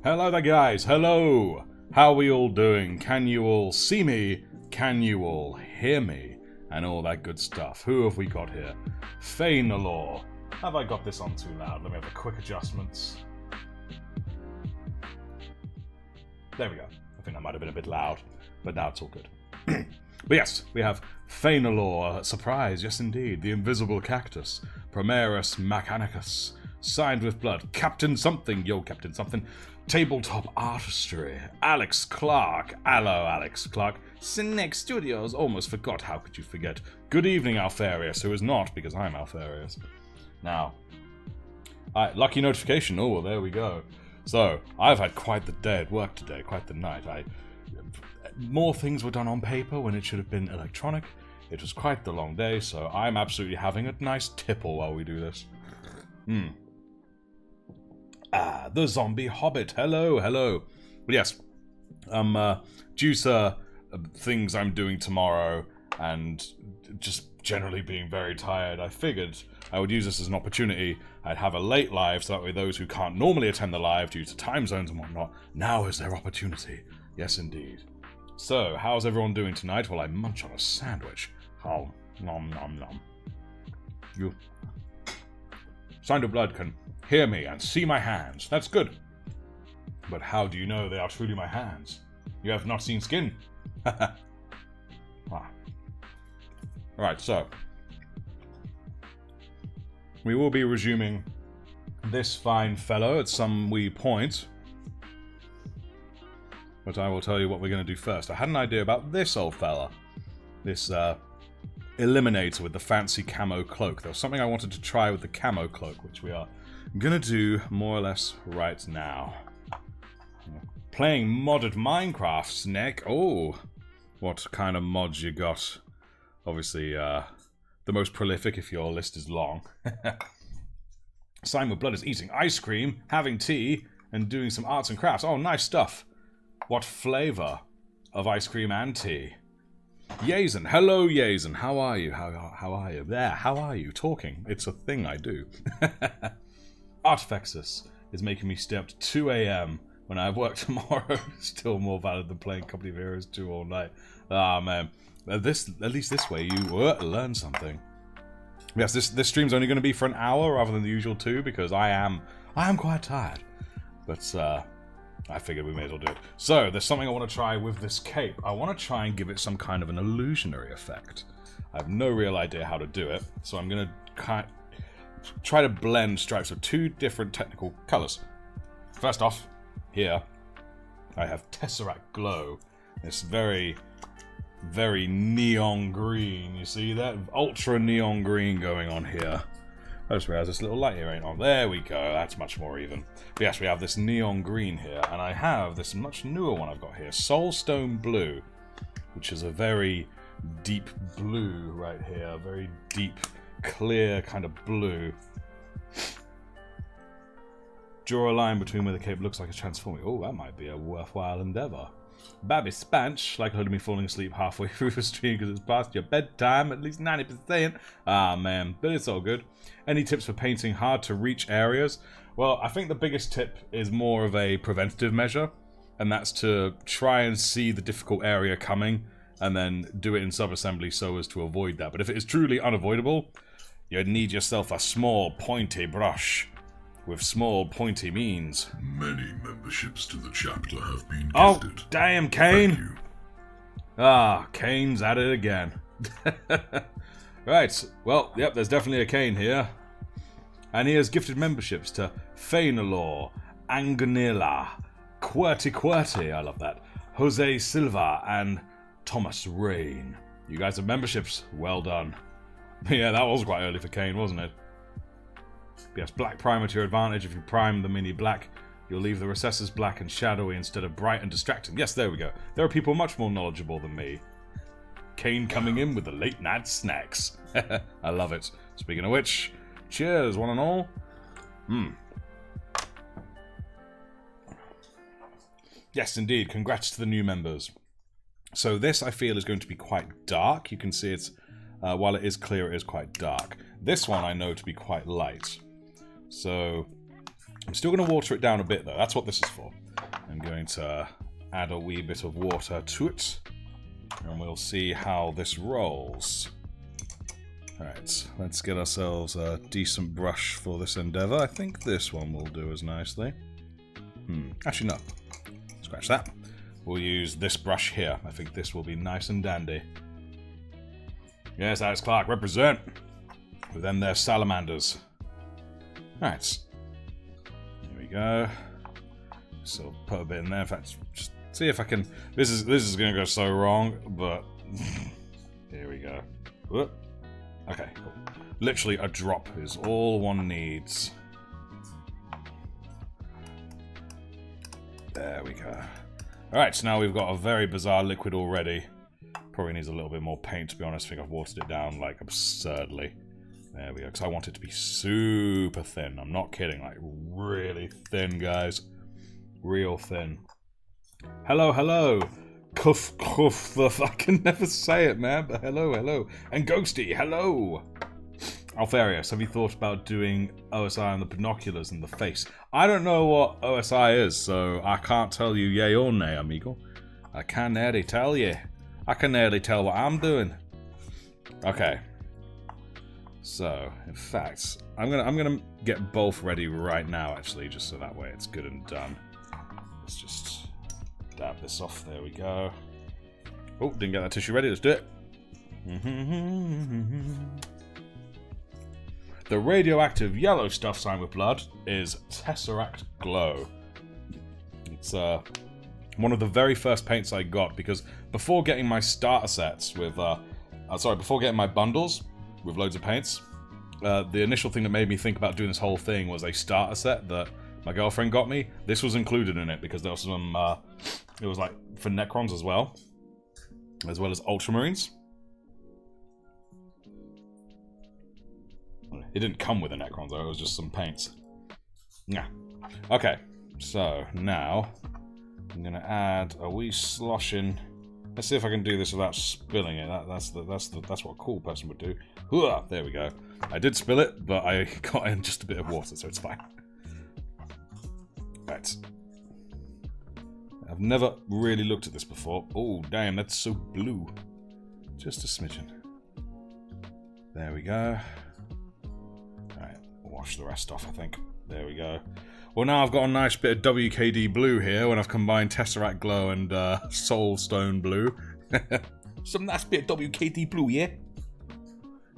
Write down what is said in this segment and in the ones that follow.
Hello there, guys. Hello. How are we all doing? Can you all see me? Can you all hear me? And all that good stuff. Who have we got here? Fainalore. Have I got this on too loud? Let me have a quick adjustments. There we go. I think that might have been a bit loud, but now it's all good. But yes, we have Fainalore. Surprise, yes indeed. The Invisible Cactus. Primaris Mechanicus. Signed with blood. Captain something. Yo, Captain something. Tabletop Artistry. Alex Clark. Hello, Alex Clark. Cinex Studios. Almost forgot. How could you forget? Good evening, Alfarius, who is not, because I'm Alfarius. Now, lucky notification. Oh, well, there we go. So, I've had quite the day at work today, quite the night. More things were done on paper when it should have been electronic. It was quite the long day, so I'm absolutely having a nice tipple while we do this. The Zombie Hobbit. Hello, hello. Well, yes, due to things I'm doing tomorrow and just generally being very tired, I figured I would use this as an opportunity. I'd have a late live, so that way those who can't normally attend the live due to time zones and whatnot, now is their opportunity. Yes, indeed. So, how's everyone doing tonight while I munch on a sandwich? Oh, nom nom nom. You Signed of Blood can hear me and see my hands. That's good. But how do you know they are truly my hands? You have not seen skin. Alright, so we will be resuming this fine fellow at some wee point. But I will tell you what we're going to do first. I had an idea about this old fella. This Eliminator with the fancy camo cloak. There was something I wanted to try with the camo cloak, which we are going to do more or less right now. Playing modded Minecraft, Snack. Oh, what kind of mods you got? Obviously, the most prolific if your list is long. Sign with Blood is eating ice cream, having tea, and doing some arts and crafts. Oh, nice stuff. What flavor of ice cream and tea? Yazen. Hello, Yazen. How are you? How are you? There, how are you? Talking. It's a thing I do. Artifexus is making me stay up to 2 AM when I have work tomorrow. Still more valid than playing Company of Heroes 2 all night. Ah, man. At least this way you learn something. Yes, this stream's only going to be for an hour rather than the usual 2 because I am quite tired. But I figured we may as well do it. So there's something I want to try with this cape. I want to try and give it some kind of an illusionary effect. I have no real idea how to do it, so I'm going to try to blend stripes of 2 different technical colors. First off, here I have Tesseract Glow. This very, very neon green. You see that? Ultra neon green going on here. I just realized this little light here ain't on. There we go. That's much more even. But yes, we have this neon green here, and I have this much newer one I've got here, Soulstone Blue, which is a very deep blue right here. Very deep, clear kind of blue. Draw a line between where the cape looks like it's transforming. Oh, that might be a worthwhile endeavor. Babby Spanch, likelihood of me falling asleep halfway through the stream because it's past your bedtime, at least 90%. Ah, man, but it's all good. Any tips for painting hard to reach areas? Well, I think the biggest tip is more of a preventative measure, and that's to try and see the difficult area coming, and then do it in sub-assembly so as to avoid that. But if it is truly unavoidable, you'd need yourself a small, pointy brush. With small, pointy means. Many memberships to the chapter have been gifted. Oh, damn, Kane! Thank you. Ah, Kane's at it again. Right, well, yep, there's definitely a Kane here. And he has gifted memberships to Fainalore, Anganilla, Quirty, I love that, Jose Silva, and Thomas Rain. You guys have memberships. Well done. Yeah, that was quite early for Kane, wasn't it? Yes, black primer to your advantage. If you prime the mini black, you'll leave the recesses black and shadowy instead of bright and distracting. Yes, there we go. There are people much more knowledgeable than me. Kane coming in with the late night snacks. I love it. Speaking of which, cheers, one and all. Yes, indeed. Congrats to the new members. So this, I feel, is going to be quite dark. You can see it's, while it is clear, it is quite dark. This one I know to be quite light. So I'm still going to water it down a bit, though. That's what this is for. I'm going to add a wee bit of water to it, and we'll see how this rolls. Alright, let's get ourselves a decent brush for this endeavour. I think this one will do as nicely. Actually no. Scratch that. We'll use this brush here. I think this will be nice and dandy. Yes, Alex Clark, represent! With them there salamanders. Alright. Here we go. So put a bit in there. In fact, just see if I can... This is going to go so wrong, but... Here we go. Whoop. Okay, cool. Literally a drop is all one needs. There we go. Alright, so now we've got a very bizarre liquid already. Probably needs a little bit more paint, to be honest. I think I've watered it down, like, absurdly. There we go, because I want it to be super thin. I'm not kidding, like, really thin, guys. Real thin. Hello, hello! Cuff, cuff, I can never say it, man, but hello, hello. And Ghosty, hello! Alfarius, have you thought about doing OSI on the binoculars and the face? I don't know what OSI is, so I can't tell you yay or nay, amigo. I can nearly tell you. I can nearly tell what I'm doing. Okay. So, in fact, I'm gonna get both ready right now, actually, just so that way it's good and done. Let's just dab this off. There we go. Oh, didn't get that tissue ready. Let's do it. The radioactive yellow stuff signed with blood is Tesseract Glow. It's one of the very first paints I got, because before getting my starter sets with, before getting my bundles with loads of paints, the initial thing that made me think about doing this whole thing was a starter set that my girlfriend got me. This was included in it because there was some, it was like for Necrons as well as Ultramarines. It didn't come with the Necrons though, it was just some paints. Yeah. Okay, so now I'm gonna add a wee slosh in. Let's see if I can do this without spilling it. That's what a cool person would do. Hooah, there we go. I did spill it, but I got in just a bit of water, so it's fine. Right. I've never really looked at this before. Oh, damn, that's so blue. Just a smidgen. There we go. Alright, wash the rest off, I think. There we go. Well, now I've got a nice bit of WKD blue here when I've combined Tesseract Glow and Soulstone Blue. Some nice bit of WKD blue, yeah?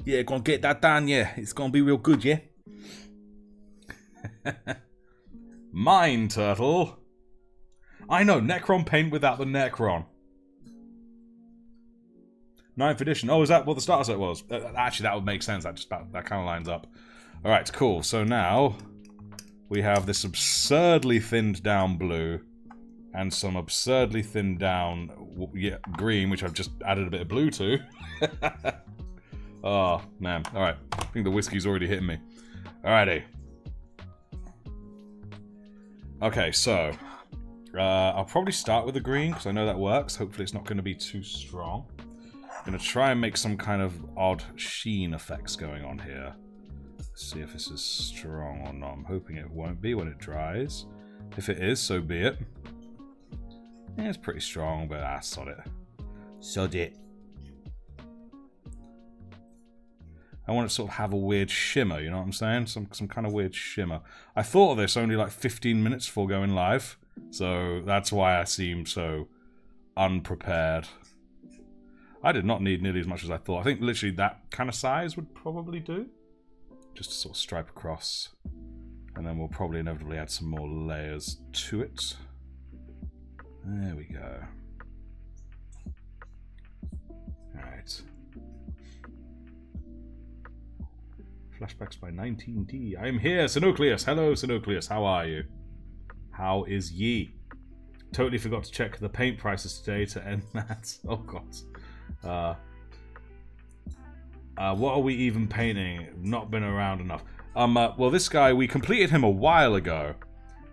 Yeah, gonna get that done, yeah. It's gonna be real good, yeah? Mine Turtle. I know, Necron paint without the Necron. 9th edition. Oh, is that what the starter set was? Actually, that would make sense. That kind of lines up. Alright, cool. So now we have this absurdly thinned down blue and some absurdly thinned down green, which I've just added a bit of blue to. Oh, man. Alright. I think the whiskey's already hitting me. Alrighty. Okay, so I'll probably start with the green because I know that works. Hopefully it's not going to be too strong. I'm going to try and make some kind of odd sheen effects going on here. See if this is strong or not. I'm hoping it won't be when it dries. If it is, so be it. Yeah, it's pretty strong, but sod it. Sod it. I want it to sort of have a weird shimmer, you know what I'm saying? Some kind of weird shimmer. I thought of this only like 15 minutes before going live, so that's why I seem so unprepared. I did not need nearly as much as I thought. I think literally that kind of size would probably do. Just to sort of stripe across. And then we'll probably inevitably add some more layers to it. There we go. Alright. Flashbacks by 19T. I am here, Sinucleus. Hello, Sinucleus. How are you? How is ye? Totally forgot to check the paint prices today to end that. Oh, God. What are we even painting? Not been around enough. Well, this guy, we completed him a while ago.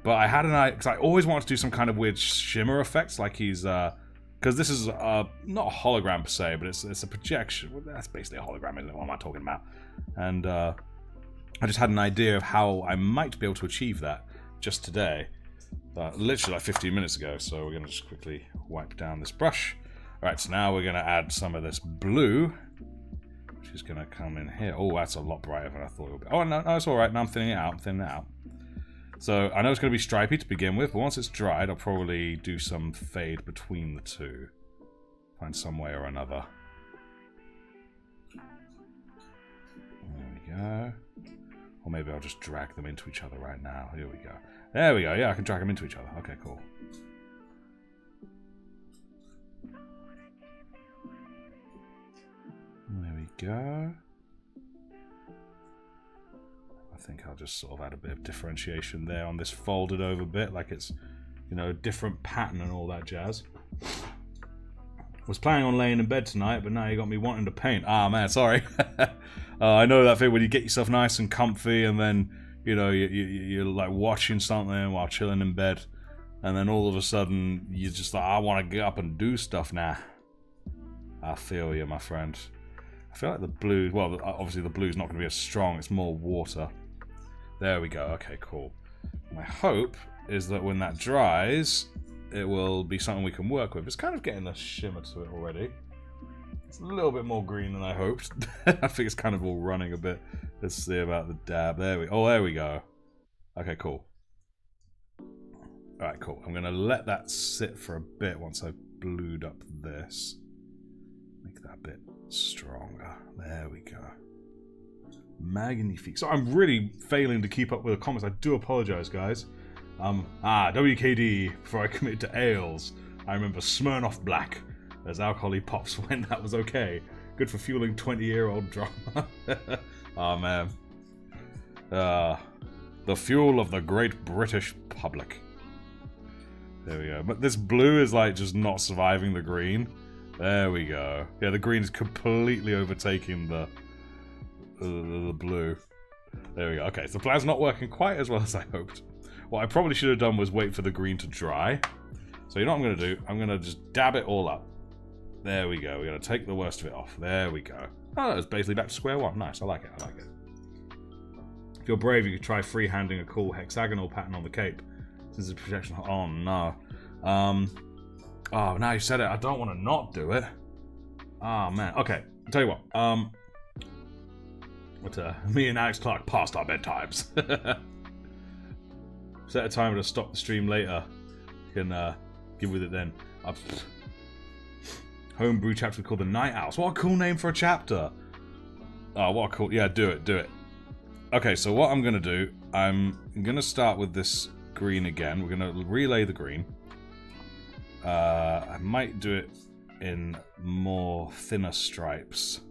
But I had an idea, because I always wanted to do some kind of weird shimmer effects, like he's, because this is, not a hologram per se, but it's a projection. Well, that's basically a hologram, isn't it? What am I talking about? And, I just had an idea of how I might be able to achieve that just today. literally like 15 minutes ago, so we're going to just quickly wipe down this brush. Alright, so now we're going to add some of this blue, which is going to come in here. Oh, that's a lot brighter than I thought it would be. Oh, no, it's alright. Now I'm thinning it out. So I know it's going to be stripy to begin with, but once it's dried, I'll probably do some fade between the two. Find some way or another. There we go. Or maybe I'll just drag them into each other right now. Here we go. There we go. Yeah, I can drag them into each other. Okay, cool. There we go. I think I'll just sort of add a bit of differentiation there on this folded over bit, like it's, you know, a different pattern and all that jazz. Was planning on laying in bed tonight, but now you got me wanting to paint. Ah, man, sorry. I know that thing when you get yourself nice and comfy and then, you know, you're like watching something while chilling in bed, and then all of a sudden you're just like, I want to get up and do stuff now. I feel you, my friend. I feel like the blue, well, obviously the blue's not going to be as strong, it's more water. There we go, okay, cool. My hope is that when that dries, it will be something we can work with. It's kind of getting a shimmer to it already. It's a little bit more green than I hoped. I think it's kind of all running a bit. Let's see about the dab. There we go. Okay, cool. Alright, cool. I'm going to let that sit for a bit once I've blued up this. Make that a bit stronger. There we go. Magnifique. So I'm really failing to keep up with the comments. I do apologize, guys. WKD before I commit to ales. I remember Smirnoff Black as alcohol pops when that was okay. Good for fueling 20-year-old drama. Oh man. The fuel of the great British public. There we go. But this blue is like just not surviving the green. There we go. Yeah, the green is completely overtaking the blue. There we go. Okay, so the plan's not working quite as well as I hoped. What I probably should have done was wait for the green to dry. So you know what I'm going to do? I'm going to just dab it all up. There we go. We're going to take the worst of it off. There we go. Oh, it's basically back to square one. Nice. I like it. I like it. If you're brave, you could try freehanding a cool hexagonal pattern on the cape. Since it's protection. Oh, no. Oh, now you said it. I don't want to not do it. Oh, man. Okay. I'll tell you what. Me and Alex Clark passed our bedtimes. Set a timer to stop the stream later. You can give with it then. Homebrew chapter called the Night Owls. What a cool name for a chapter. Oh, what a cool... Yeah, do it, do it. Okay, so what I'm going to do, I'm going to start with this green again. We're going to relay the green. I might do it in more thinner stripes.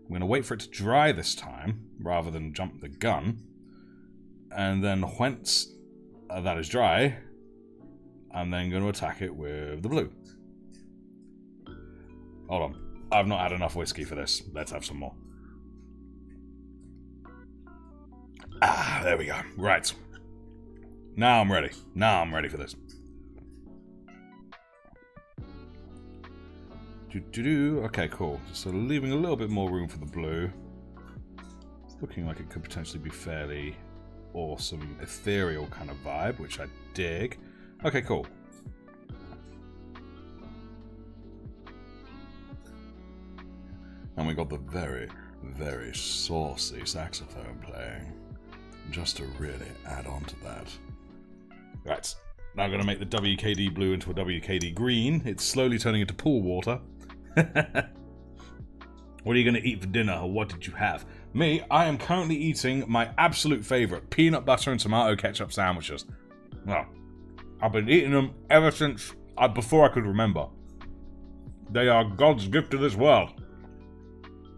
I'm going to wait for it to dry this time, rather than jump the gun. And then once that is dry, I'm then going to attack it with the blue. Hold on. I've not had enough whiskey for this. Let's have some more. Ah, there we go. Right. Now I'm ready. Now I'm ready for this. Okay, cool. So leaving a little bit more room for the blue. It's looking like it could potentially be fairly awesome, ethereal kind of vibe, which I dig. Okay, cool. And we got the very, very saucy saxophone playing. Just to really add on to that. Right. Now I'm going to make the WKD blue into a WKD green. It's slowly turning into pool water. What are you going to eat for dinner, or what did you have? Me, I am currently eating my absolute favourite peanut butter and tomato ketchup sandwiches. Well, I've been eating them ever since before I could remember. They are God's gift to this world.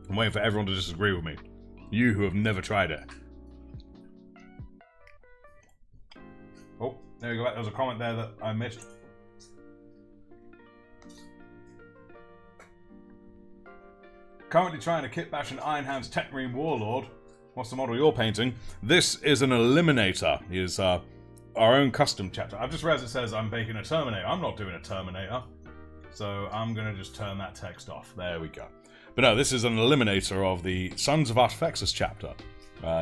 I'm waiting for everyone to disagree with me. You who have never tried it. Oh, there we go. There was a comment there that I missed. Currently trying to kit bash an Iron Hands Techmarine Warlord. What's the model you're painting? This is an Eliminator. He is our own custom chapter. I've just realized it says I'm making a Terminator. I'm not doing a Terminator. So I'm going to just turn that text off. There we go. But no, this is an Eliminator of the Sons of Artifexus chapter.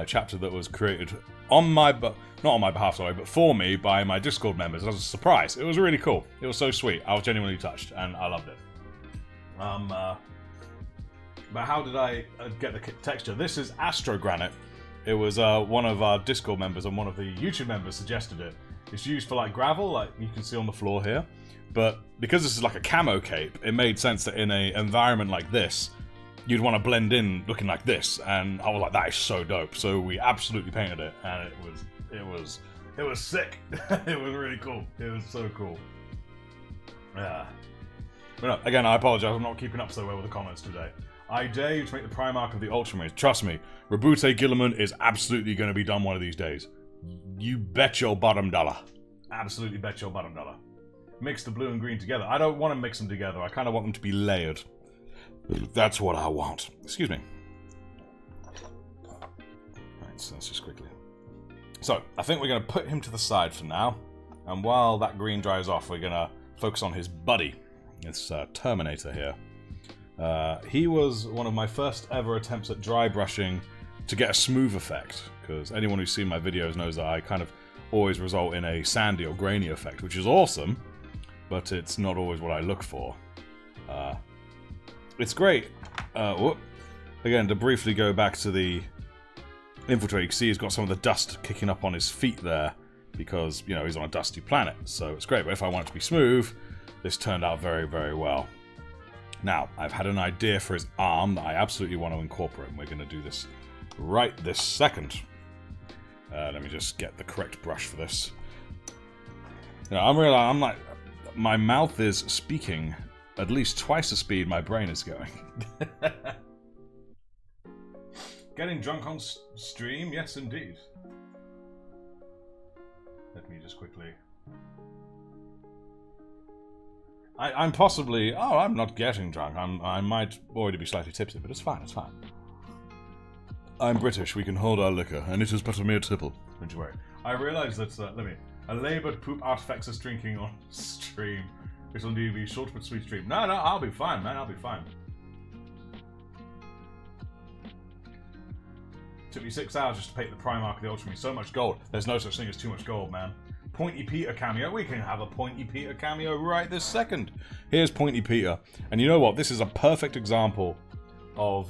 chapter that was created on my, not on my behalf, sorry, but for me by my Discord members as a surprise. It was really cool. It was so sweet. I was genuinely touched, and I loved it. But how did I get the texture? This is Astro Granite. It was one of our Discord members and one of the YouTube members suggested it. It's used for like gravel, like you can see on the floor here. But because this is like a camo cape, it made sense that in an environment like this, you'd want to blend in looking like this. And I was like, that is so dope. So we absolutely painted it, and it was sick. It was really cool. It was so cool. Yeah. But no, again, I apologize. I'm not keeping up so well with the comments today. I dare you to make the Primarch of the Ultramarines. Trust me, Rabute Gilliman is absolutely going to be done one of these days. You bet your bottom dollar. Absolutely bet your bottom dollar. Mix the blue and green together. I don't want to mix them together. I kind of want them to be layered. That's what I want. Excuse me. Right, so let's just quickly. So, I think we're going to put him to the side for now. And while that green dries off, we're going to focus on his buddy. This Terminator here. He was one of my first ever attempts at dry brushing to get a smooth effect, because anyone who's seen my videos knows that I kind of always result in a sandy or grainy effect, which is awesome, but it's not always what I look for. It's great. Again, to briefly go back to the infiltrate, you can see he's got some of the dust kicking up on his feet there, because, you know, he's on a dusty planet, so it's great. But if I want it to be smooth, this turned out very, very well. Now, I've had an idea for his arm that I absolutely want to incorporate, and we're going to do this right this second. Let me just get the correct brush for this. You know, I'm like, my mouth is speaking at least twice the speed my brain is going. Getting drunk on stream? Yes, indeed. Let me just quickly... I'm possibly... Oh, I'm not getting drunk. I might already be slightly tipsy, but it's fine, it's fine. I'm British, we can hold our liquor, and it is but a mere tipple. Don't you worry. I realise that, a laboured poop artifacts is drinking on stream. This will indeed be a short but sweet stream. No, I'll be fine, man, I'll be fine. Took me 6 hours just to paint the Primarch of the Ultramarine. So much gold. There's no such thing as too much gold, man. Pointy Peter cameo. We can have a Pointy Peter cameo right this second. Here's Pointy Peter. And you know what? This is a perfect example of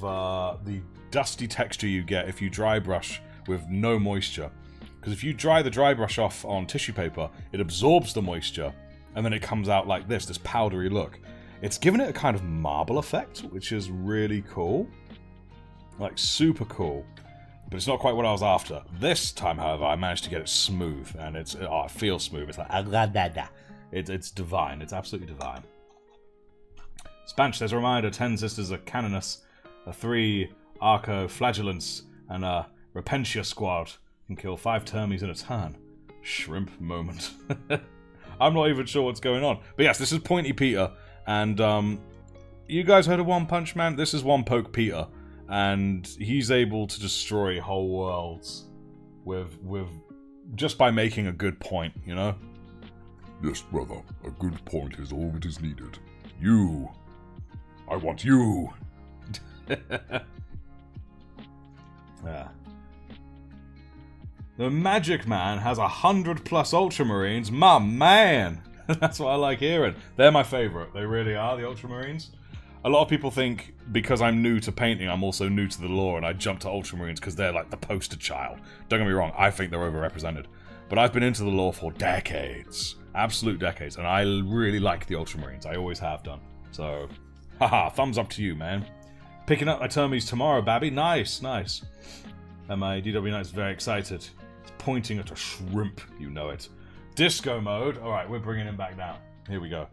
the dusty texture you get if you dry brush with no moisture. Because if you dry the dry brush off on tissue paper, it absorbs the moisture, and then it comes out like this powdery look. It's given it a kind of marble effect, which is really cool. Like, super cool. But it's not quite what I was after. This time, however, I managed to get it smooth, and it feels smooth. It's like, it's divine. It's absolutely divine. Spanch, there's a reminder, 10 sisters are Canonus, a 3 Arco Flagellants, and a Repentia squad can kill 5 Termies in a turn. Shrimp moment. I'm not even sure what's going on. But yes, this is Pointy Peter, and you guys heard of One Punch Man? This is One Poke Peter. And he's able to destroy whole worlds with just by making a good point, you know? Yes, brother. A good point is all that is needed. You. I want you. Yeah. The Magic Man has 100+ Ultramarines. My man! That's what I like hearing. They're my favourite. They really are, the Ultramarines. A lot of people think because I'm new to painting, I'm also new to the lore, and I jump to Ultramarines because they're like the poster child. Don't get me wrong, I think they're overrepresented. But I've been into the lore for decades. Absolute decades. And I really like the Ultramarines. I always have done. So, haha, thumbs up to you, man. Picking up my Termies tomorrow, Babby. Nice, nice. And my DW Knight's very excited. He's pointing at a shrimp, you know it. Disco mode. Alright, we're bringing him back down. Here we go.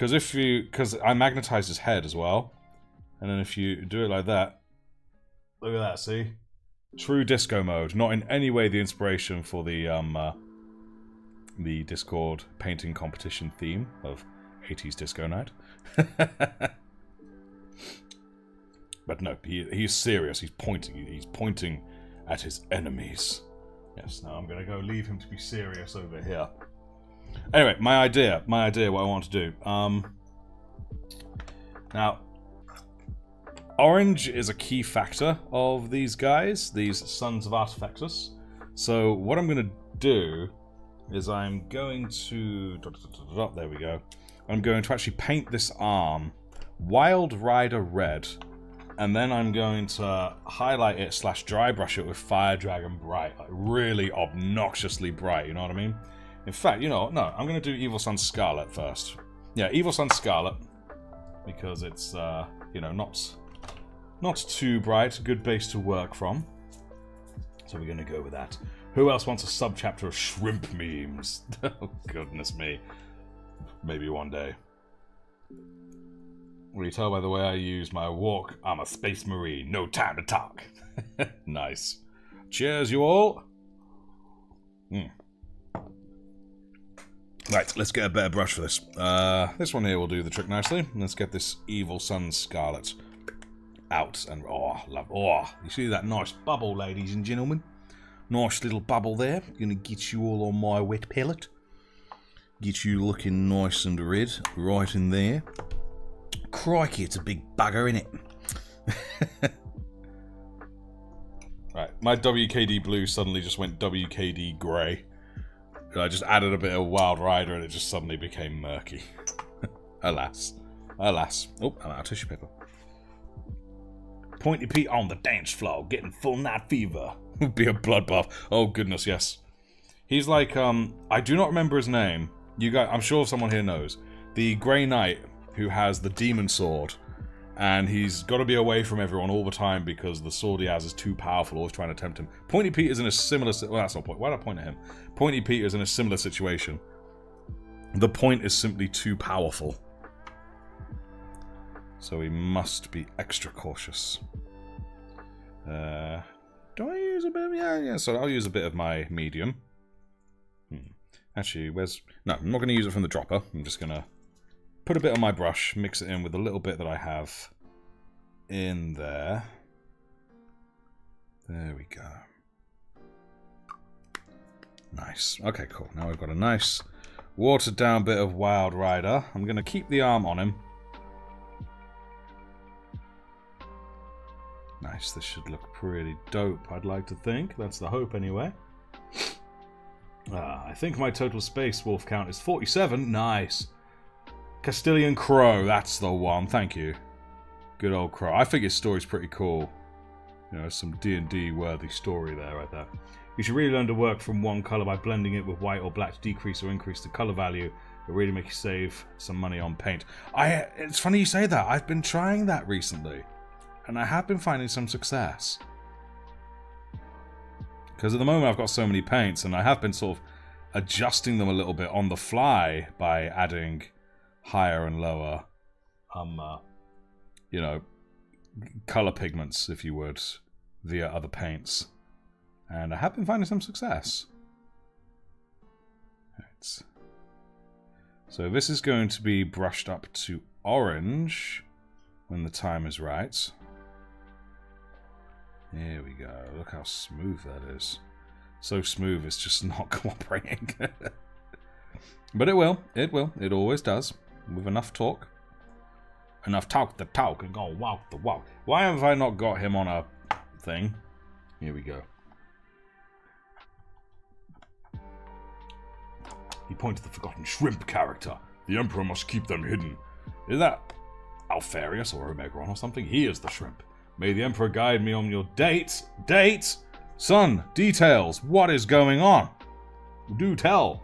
Because I magnetized his head as well, and then if you do it like that, look at that, see? True disco mode. Not in any way the inspiration for the Discord painting competition theme of 80s Disco Night. But no, he's serious. He's pointing at his enemies. Yes, now I'm going to go leave him to be serious over here. Anyway, my idea, what I want to do. Now, Orange is a key factor of these guys, these Sons of Artifactus. So what I'm going to do is I'm going to... There we go. I'm going to actually paint this arm Wild Rider red. And then I'm going to highlight it / dry brush it with Fire Dragon Bright. Like really obnoxiously bright, you know what I mean? In fact, you know what? No, I'm going to do Evil Sun Scarlet first. Yeah, Evil Sun Scarlet. Because it's, you know, not too bright. Good base to work from. So we're going to go with that. Who else wants a sub-chapter of shrimp memes? Oh, goodness me. Maybe one day. Will you tell by the way I use my walk? I'm a space marine. No time to talk. Nice. Cheers, you all. Right, let's get a better brush for this. This one here will do the trick nicely. Let's get this Evil Sun Scarlet out. And you see that nice bubble, ladies and gentlemen? Nice little bubble there. Gonna get you all on my wet palette. Get you looking nice and red right in there. Crikey, it's a big bugger, innit? Right, my WKD blue suddenly just went WKD grey. I just added a bit of Wild Rider and it just suddenly became murky. Alas. Alas. Oh, I'm out of tissue paper. Pointy Pete on the dance floor, getting full night fever. Would be a bloodbath. Oh, goodness, yes. He's like, I do not remember his name. You guys, I'm sure someone here knows. The Grey Knight who has the demon sword. And he's got to be away from everyone all the time because the sword he has is too powerful, always trying to tempt him. Pointy Pete is in a similar... Well, that's not point. Why did I point at him? Pointy Pete is in a similar situation. The point is simply too powerful. So we must be extra cautious. Do I use a bit of... Yeah, so I'll use a bit of my medium. Actually, where's... No, I'm not going to use it from the dropper. I'm just going to put a bit on my brush, mix it in with a little bit that I have in there. There we go. Nice. Okay, cool. Now we've got a nice watered down bit of Wild Rider. I'm going to keep the arm on him. Nice. This should look pretty dope, I'd like to think. That's the hope, anyway. I think my total space wolf count is 47. Nice. Castilian Crow, that's the one. Thank you. Good old Crow. I think his story's pretty cool. You know, some D&D worthy story there, right there. You should really learn to work from one colour by blending it with white or black to decrease or increase the colour value. It really makes you save some money on paint. It's funny you say that. I've been trying that recently. And I have been finding some success. Because at the moment I've got so many paints and I have been sort of adjusting them a little bit on the fly by adding higher and lower, you know, colour pigments, if you would, via other paints. And I have been finding some success. Right. So this is going to be brushed up to orange when the time is right. There we go. Look how smooth that is. So smooth, it's just not cooperating. But it will. It will. It always does. With enough talk. Enough talk the talk and go walk the walk. Why have I not got him on a thing? Here we go. He pointed to the forgotten shrimp character. The Emperor must keep them hidden. Is that Alfarius or Omegron or something? He is the shrimp. May the Emperor guide me on your date. Date? Son, details. What is going on? Do tell.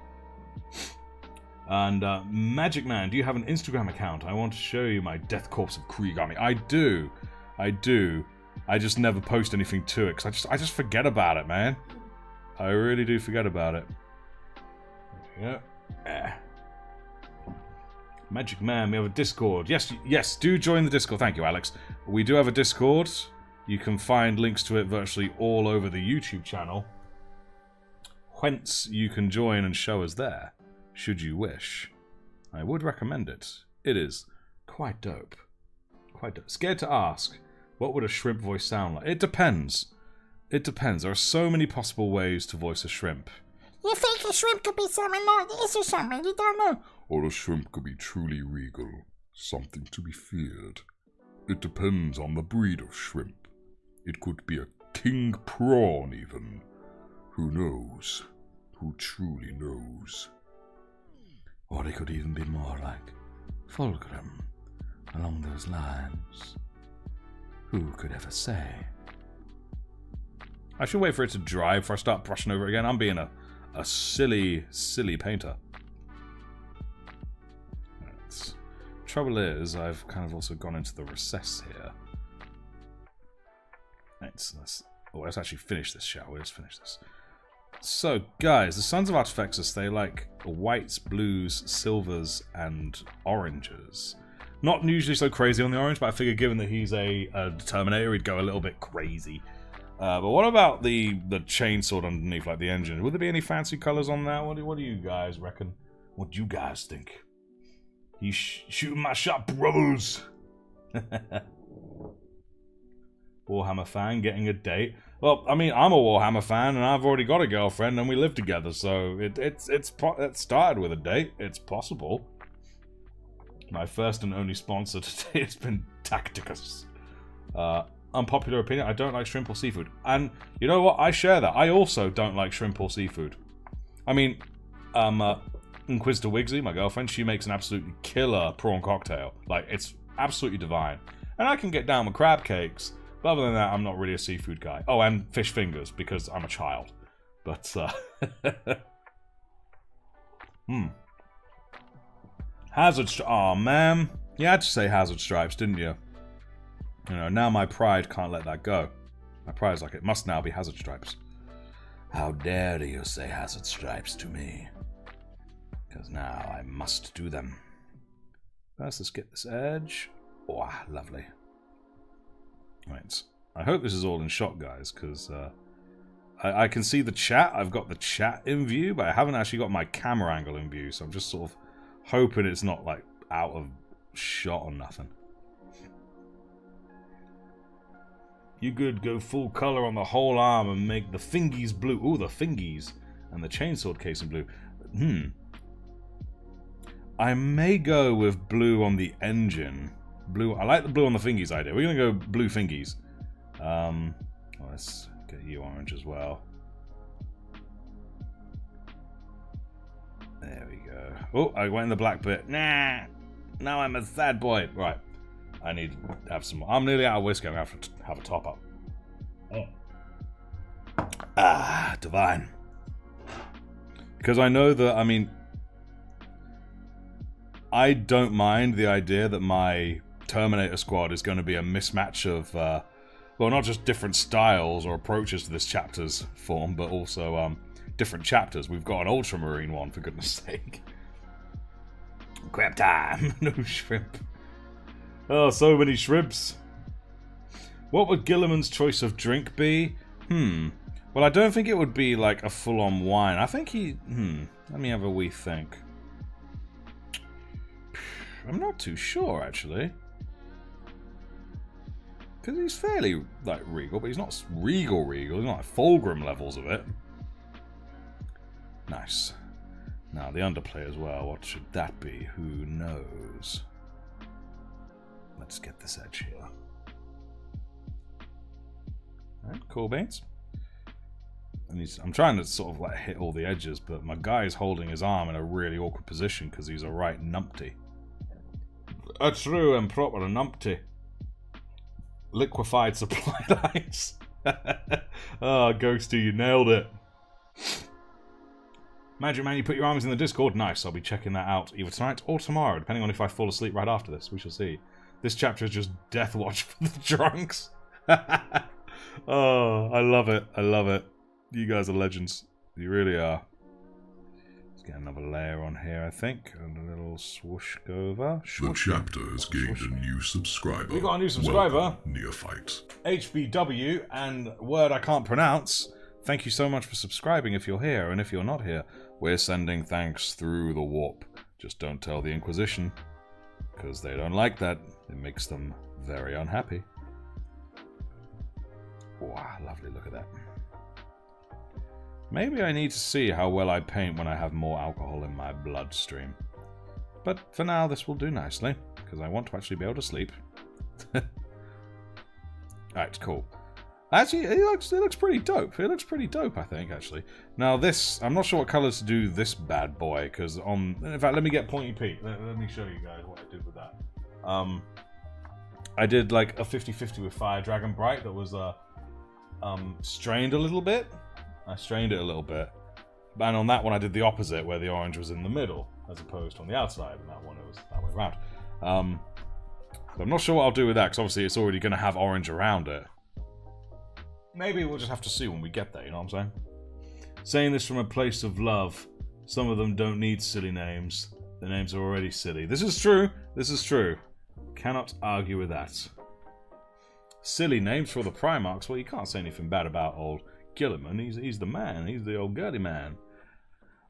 And, Magic Man, do you have an Instagram account? I want to show you my Death Corpse of Krieg army. I do. I do. I just never post anything to it, because I just forget about it, man. I really do forget about it. Yeah. Magic Man, we have a Discord. Yes, do join the Discord. Thank you, Alex. We do have a Discord. You can find links to it virtually all over the YouTube channel. Whence you can join and show us there, should you wish. I would recommend it. It is quite dope. Quite dope. Scared to ask, what would a shrimp voice sound like? It depends. It depends. There are so many possible ways to voice a shrimp. You think a shrimp could be something like this or something? You don't know. Or a shrimp could be truly regal, something to be feared. It depends on the breed of shrimp. It could be a king prawn even. Who knows? Who truly knows? Or it could even be more like fulcrum, along those lines. Who could ever say? I should wait for it to dry before I start brushing over it again. I'm being a silly, silly painter. Trouble is, I've kind of also gone into the recess here. Let's actually finish this, shall we? Let's finish this. So, guys, the Sons of Artifexus, they like whites, blues, silvers, and oranges. Not usually so crazy on the orange, but I figured given that he's a Terminator, he'd go a little bit crazy. But what about the chainsword underneath, like the engine? Would there be any fancy colours on that? What do you guys reckon? What do you guys think? He's shooting my shot, brothers! Warhammer fan getting a date. Well, I mean, I'm a Warhammer fan, and I've already got a girlfriend, and we live together, so it started with a date. It's possible. My first and only sponsor today has been Tacticus. Unpopular opinion, I don't like shrimp or seafood. And you know what? I share that. I also don't like shrimp or seafood. I mean, Inquisitor Wigsy, my girlfriend, she makes an absolutely killer prawn cocktail. Like, it's absolutely divine. And I can get down with crab cakes, but other than that, I'm not really a seafood guy. Oh, and fish fingers, because I'm a child. But, Hazard Stripes. Oh, man. You had to say Hazard Stripes, didn't you? You know, now my pride can't let that go. My pride's like, it must now be Hazard Stripes. How dare you say Hazard Stripes to me? Because now I must do them. First, let's get this edge. Oh, lovely. Right. I hope this is all in shot, guys, because I can see the chat. I've got the chat in view, but I haven't actually got my camera angle in view, so I'm just sort of hoping it's not, like, out of shot or nothing. You could go full color on the whole arm and make the fingies blue. Ooh, the fingies. And the chainsword case in blue. I may go with blue on the engine. Blue. I like the blue on the fingies idea. We're going to go blue fingies. Let's get you orange as well. There we go. Oh, I went in the black bit. Nah. Now I'm a sad boy. Right. I need to have some more. I'm nearly out of whiskey. I'm going to have to have a top up. Oh. Ah, divine. Because I know that, I mean, I don't mind the idea that my Terminator squad is going to be a mismatch of, well, not just different styles or approaches to this chapter's form, but also different chapters. We've got an Ultramarine one, for goodness sake. Crap time. No shrimp. Oh, so many shrimps. What would Gilliman's choice of drink be? Well, I don't think it would be like a full-on wine. I think he... Let me have a wee think. I'm not too sure, actually. Because he's fairly, like, regal, but he's not regal. He's not like Fulgrim levels of it. Nice. Now, the underplay as well. What should that be? Who knows? Let's get this edge here. Alright, cool beans. And I'm trying to sort of like hit all the edges, but my guy's holding his arm in a really awkward position because he's a right numpty. A true and proper numpty. Liquefied supply lines. Oh, Ghosty, you nailed it. Magic Man, you put your arms in the Discord. Nice, I'll be checking that out either tonight or tomorrow, depending on if I fall asleep right after this. We shall see. This chapter is just Death Watch for the drunks. Oh, I love it. I love it. You guys are legends. You really are. Let's get another layer on here, I think. And a little swoosh go over. The chapter has gained a new subscriber. We got a new subscriber. Welcome, Neophyte. HBW and word I can't pronounce. Thank you so much for subscribing if you're here. And if you're not here, we're sending thanks through the warp. Just don't tell the Inquisition. Because they don't like that. It makes them very unhappy. Wow, lovely, look at that. Maybe I need to see how well I paint when I have more alcohol in my bloodstream. But for now, this will do nicely, because I want to actually be able to sleep. Alright, cool. Actually, it looks pretty dope. It looks pretty dope, I think, actually. Now this, I'm not sure what colours to do this bad boy, because in fact, let me get Pointy Pete. Let me show you guys what I did with that. I did like a 50-50 with Fire Dragon Bright that was strained a little bit. I strained it a little bit. And on that one I did the opposite, where the orange was in the middle, as opposed to on the outside, and that one it was that way around. So I'm not sure what I'll do with that, because obviously it's already going to have orange around it. Maybe we'll just have to see when we get there, you know what I'm saying? Saying this from a place of love, some of them don't need silly names. The names are already silly. This is true. This is true. Cannot argue with that. Silly names for the Primarchs. Well, you can't say anything bad about old Gilliman. He's the man. He's the old girly man.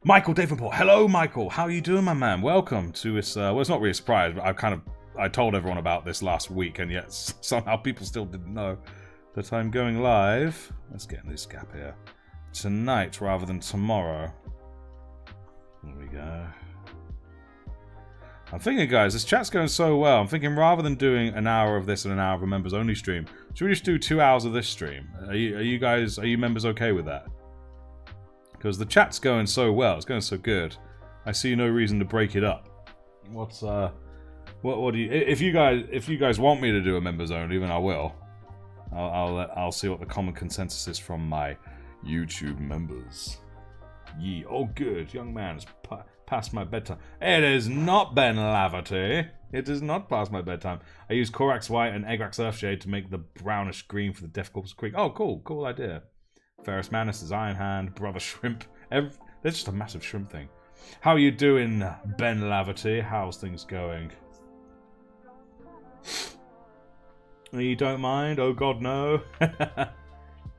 Michael Davenport. Hello, Michael. How are you doing, my man? Welcome to this. Well, it's not really a surprise, but I told everyone about this last week, and yet somehow people still didn't know that I'm going live. Let's get in this gap here. Tonight rather than tomorrow. There we go. I'm thinking, guys, this chat's going so well. I'm thinking rather than doing an hour of this and an hour of a members only stream, should we just do 2 hours of this stream? Are you members okay with that? Because the chat's going so well, it's going so good. I see no reason to break it up. What do you? If you guys want me to do a members only, then I will. I'll see what the common consensus is from my YouTube members. Yee, oh good, young man, it's past my bedtime. It is not, Ben Laverty. It is not past my bedtime. I use Corax White and Egrax Earthshade to make the brownish green for the Death Corpse Creek. Oh, cool idea. Ferrus Manus is Iron Hand, Brother Shrimp. There's just a massive shrimp thing. How are you doing, Ben Laverty? How's things going? You don't mind? Oh god, no.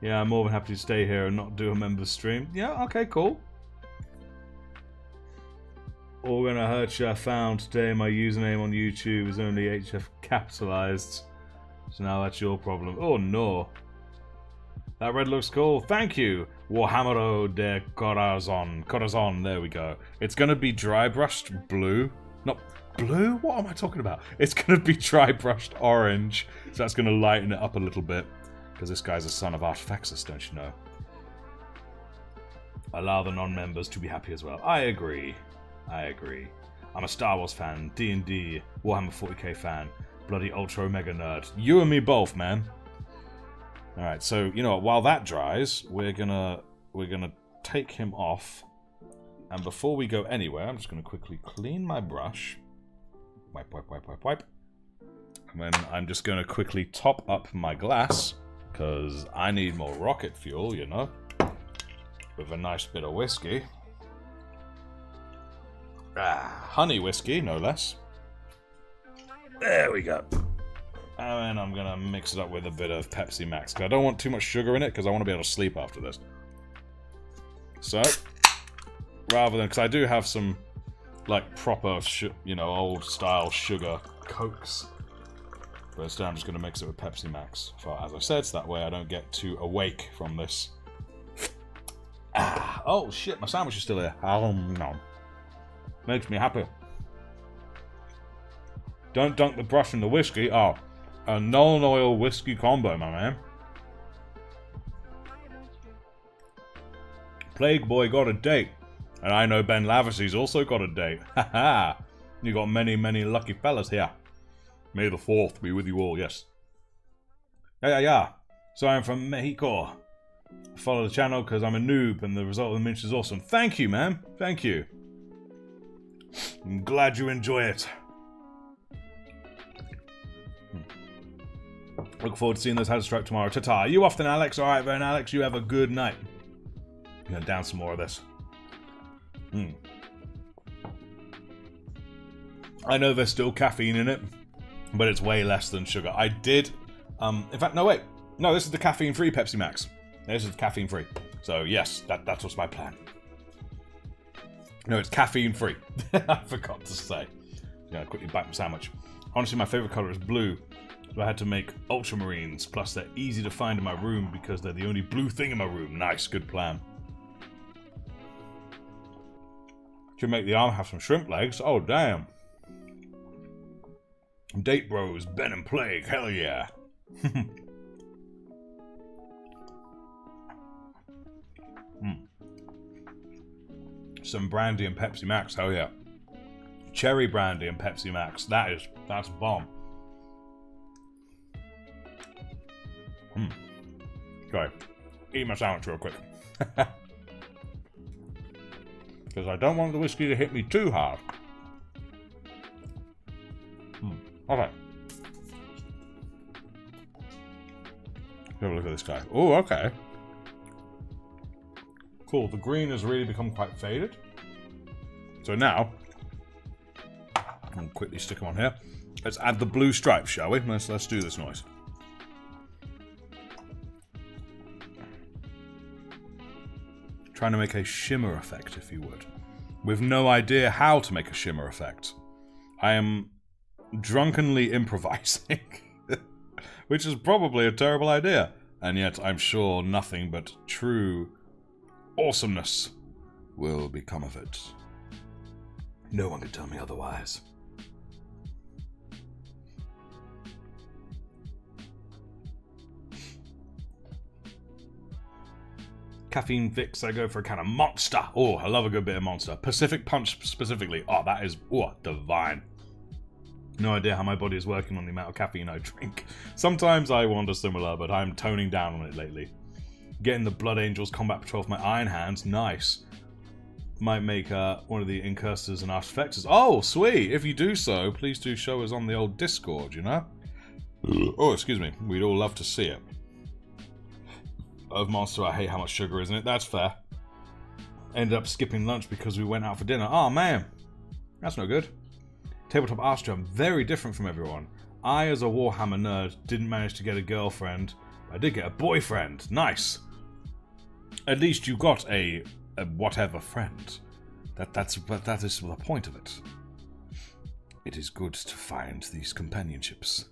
Yeah, I'm more than happy to stay here and not do a members stream. Yeah, okay, cool. All gonna hurt you. I found today my username on YouTube is only HF capitalized. So now that's your problem. Oh no. That red looks cool. Thank you. Warhammer de Corazon. There we go. It's gonna be dry brushed blue. Not blue? What am I talking about? It's gonna be dry brushed orange. So that's gonna lighten it up a little bit. Because this guy's a son of Artifexus, don't you know? Allow the non-members to be happy as well. I agree. I'm a Star Wars fan, D&D, Warhammer 40k fan, bloody Ultra Omega nerd. You and me both, man. Alright, so, you know what, while that dries, we're gonna take him off. And before we go anywhere, I'm just gonna quickly clean my brush. Wipe. And then I'm just gonna quickly top up my glass. Because I need more rocket fuel, you know, with a nice bit of whiskey. Honey whiskey, no less. There we go. And then I'm going to mix it up with a bit of Pepsi Max. Because I don't want too much sugar in it, because I want to be able to sleep after this. So, rather than, because I do have some, like, proper, old-style sugar Cokes. But instead I'm just going to mix it with Pepsi Max, as I said, so that way I don't get too awake from this. Oh shit, my sandwich is still here. No. Makes me happy. Don't dunk the brush in the whiskey. Oh, a Nolan Oil whiskey combo, my man. Plague Boy got a date. And I know Ben Laverty's also got a date. Haha. You got many, many lucky fellas here. May the 4th be with you all, yes. Yeah. So I'm from Mexico. I follow the channel because I'm a noob and the result of the minch is awesome. Thank you, man. Thank you. I'm glad you enjoy it. Look forward to seeing those Hatterstrike tomorrow. Ta-ta. You off then, Alex? Alright then, Alex. You have a good night. I'm going to down some more of this. I know there's still caffeine in it. But it's way less than sugar. I did... in fact, no, wait. No, this is the caffeine-free Pepsi Max. This is caffeine-free. So, yes, that was my plan. No, it's caffeine-free. I forgot to say. I'm going to quickly bite my sandwich. Honestly, my favourite colour is blue. So I had to make ultramarines. Plus, they're easy to find in my room because they're the only blue thing in my room. Nice, good plan. Should make the arm have some shrimp legs. Oh, damn. Date bros, Ben and Plague, hell yeah. Some brandy and Pepsi Max. Oh yeah. Cherry brandy and Pepsi Max. That's bomb. Okay. Eat my sandwich real quick. Because I don't want the whiskey to hit me too hard. Okay. Have a look at this guy. Oh, okay. Cool. The green has really become quite faded. So now, I'll quickly stick them on here. Let's add the blue stripes, shall we? Let's do this noise. Trying to make a shimmer effect, if you would. With no idea how to make a shimmer effect. I am drunkenly improvising. Which is probably a terrible idea. And yet I'm sure nothing but true awesomeness will become of it. No one can tell me otherwise. Caffeine fix, I go for a kind of Monster. Oh, I love a good bit of Monster. Pacific Punch specifically. Oh, that is, divine. No idea how my body is working on the amount of caffeine I drink. Sometimes I wander similar, but I'm toning down on it lately. Getting the Blood Angels Combat Patrol with my iron hands. Nice. Might make one of the incursors and artifacts. Oh, sweet. If you do so, please do show us on the old Discord, you know? Oh, excuse me. We'd all love to see it. Of Monster, I hate how much sugar is in it. That's fair. Ended up skipping lunch because we went out for dinner. Oh, man. That's no good. Tabletop Astro, I'm very different from everyone. I, as a Warhammer nerd, didn't manage to get a girlfriend. But I did get a boyfriend. Nice. At least you got a whatever friend. That is the point of it. It is good to find these companionships.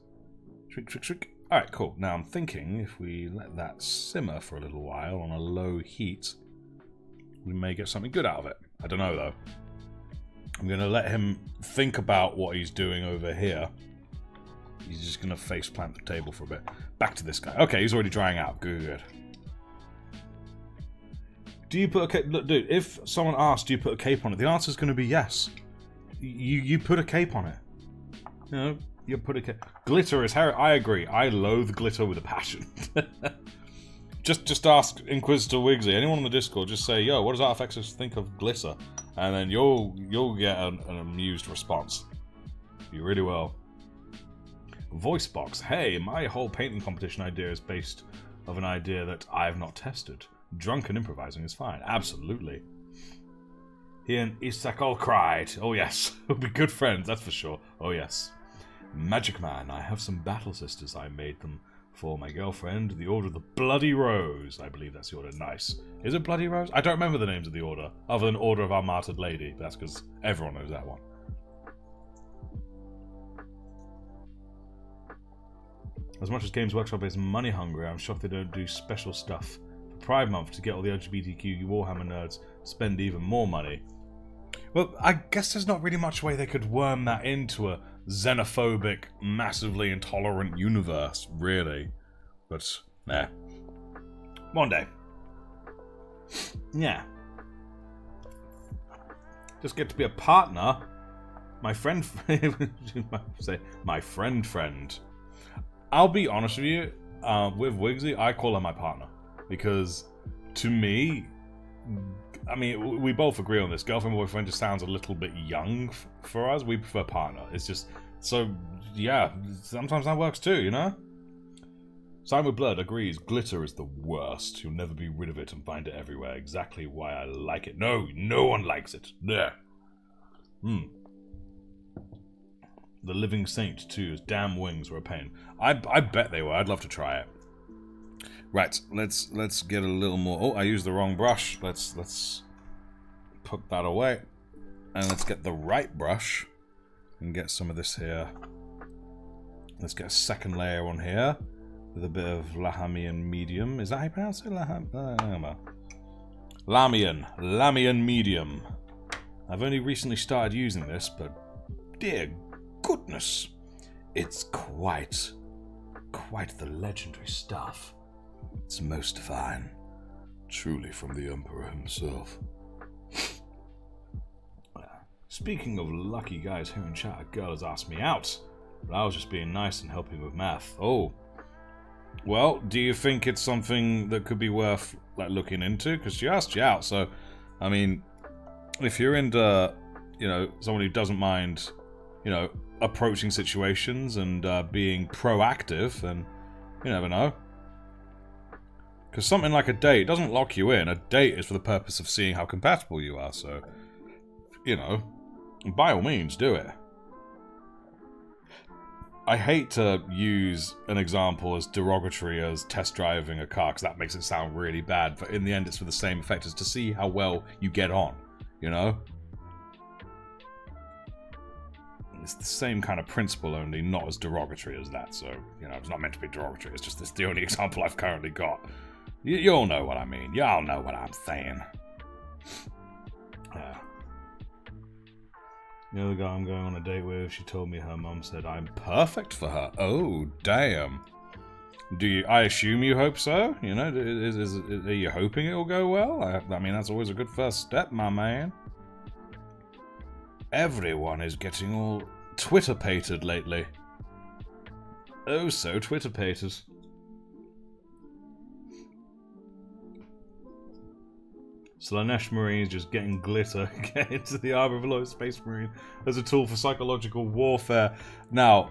Shriek, shriek, shriek. Alright, cool. Now I'm thinking if we let that simmer for a little while on a low heat, we may get something good out of it. I don't know, though. I'm going to let him think about what he's doing over here. He's just going to face plant the table for a bit. Back to this guy. Okay, he's already drying out. Good. Do you put a cape? Look, dude, if someone asks, do you put a cape on it? The answer's going to be yes. You put a cape on it. You know, you put a cape. Glitter is hair. I agree. I loathe glitter with a passion. just ask Inquisitor Wigsy. Anyone on the Discord, just say, yo, what does Artifactors think of glitter? And then you'll get an amused response. You really will. Voice box. Hey, my whole painting competition idea is based of an idea that I have not tested. Drunken improvising is fine. Absolutely. He and Isakol cried. Oh yes. We'll be good friends, that's for sure. Oh yes. Magic Man. I have some battle sisters. I made them for my girlfriend. The Order of the Bloody Rose. I believe that's the order. Nice. Is it Bloody Rose? I don't remember the names of the order, other than Order of Our Martyred Lady. That's because everyone knows that one. As much as Games Workshop is money hungry, I'm shocked they don't do special stuff for Pride Month to get all the LGBTQ Warhammer nerds spend even more money. Well, I guess there's not really much way they could worm that into a xenophobic, massively intolerant universe, really. But, nah. One day. Yeah. Just get to be a partner. My friend... say, my friend. I'll be honest with you, with Wigsy, I call her my partner. Because, to me... I mean, we both agree on this. Girlfriend, boyfriend just sounds a little bit young for us. We prefer partner. It's just... So, yeah, sometimes that works too, you know? Simon with Blood agrees. Glitter is the worst. You'll never be rid of it and find it everywhere. Exactly why I like it. No, no one likes it. There. The Living Saint, too. His damn wings were a pain. I bet they were. I'd love to try it. Right, let's get a little more... Oh, I used the wrong brush. Let's put that away. And let's get the right brush. And get some of this here. Let's get a second layer on here. With a bit of Lahamian medium. Is that how you pronounce it? Lamian medium. I've only recently started using this, but dear goodness, it's quite the legendary stuff. It's most fine. Truly from the Emperor himself. Speaking of lucky guys here in chat, a girl has asked me out. But I was just being nice and helping with math. Oh. Well, do you think it's something that could be worth like looking into? Because she asked you out, so I mean, if you're into, you know, someone who doesn't mind, you know, approaching situations and being proactive, then you never know. Because something like a date doesn't lock you in. A date is for the purpose of seeing how compatible you are, so, you know, by all means, do it. I hate to use an example as derogatory as test driving a car, because that makes it sound really bad, but in the end it's for the same effect, as to see how well you get on, you know? It's the same kind of principle, only not as derogatory as that, so, you know, it's not meant to be derogatory, it's just this the only example I've currently got. You all know what I mean, y'all know what I'm saying. The other guy I'm going on a date with, she told me her mum said I'm perfect for her. Oh, damn. Do you? I assume you hope so? You know, are you hoping it'll go well? I mean, that's always a good first step, my man. Everyone is getting all Twitter-pated lately. Oh, so Twitter-pated. Slanesh Marines just getting glitter, get into the armor of a low Space Marine as a tool for psychological warfare. Now,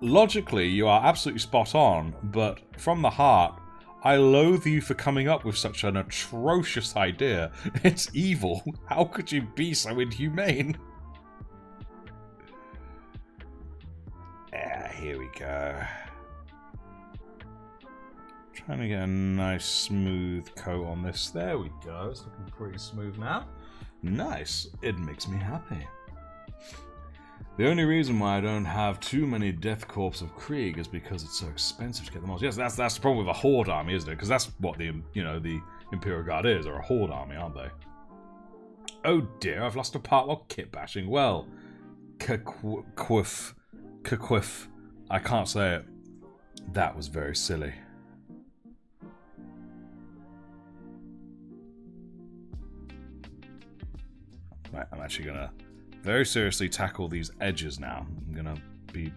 logically, you are absolutely spot on, but from the heart, I loathe you for coming up with such an atrocious idea. It's evil. How could you be so inhumane? Here we go. Trying to get a nice smooth coat on this. There we go. It's looking pretty smooth now. Nice. It makes me happy. The only reason why I don't have too many Death Corps of Krieg is because it's so expensive to get them all. Yes, that's the problem with a Horde army, isn't it? Because that's what the Imperial Guard is, or a Horde army, aren't they? Oh dear, I've lost a part while kit bashing. Well, Kakwif. I can't say it. That was very silly. Right, I'm actually gonna very seriously tackle these edges now. I'm gonna be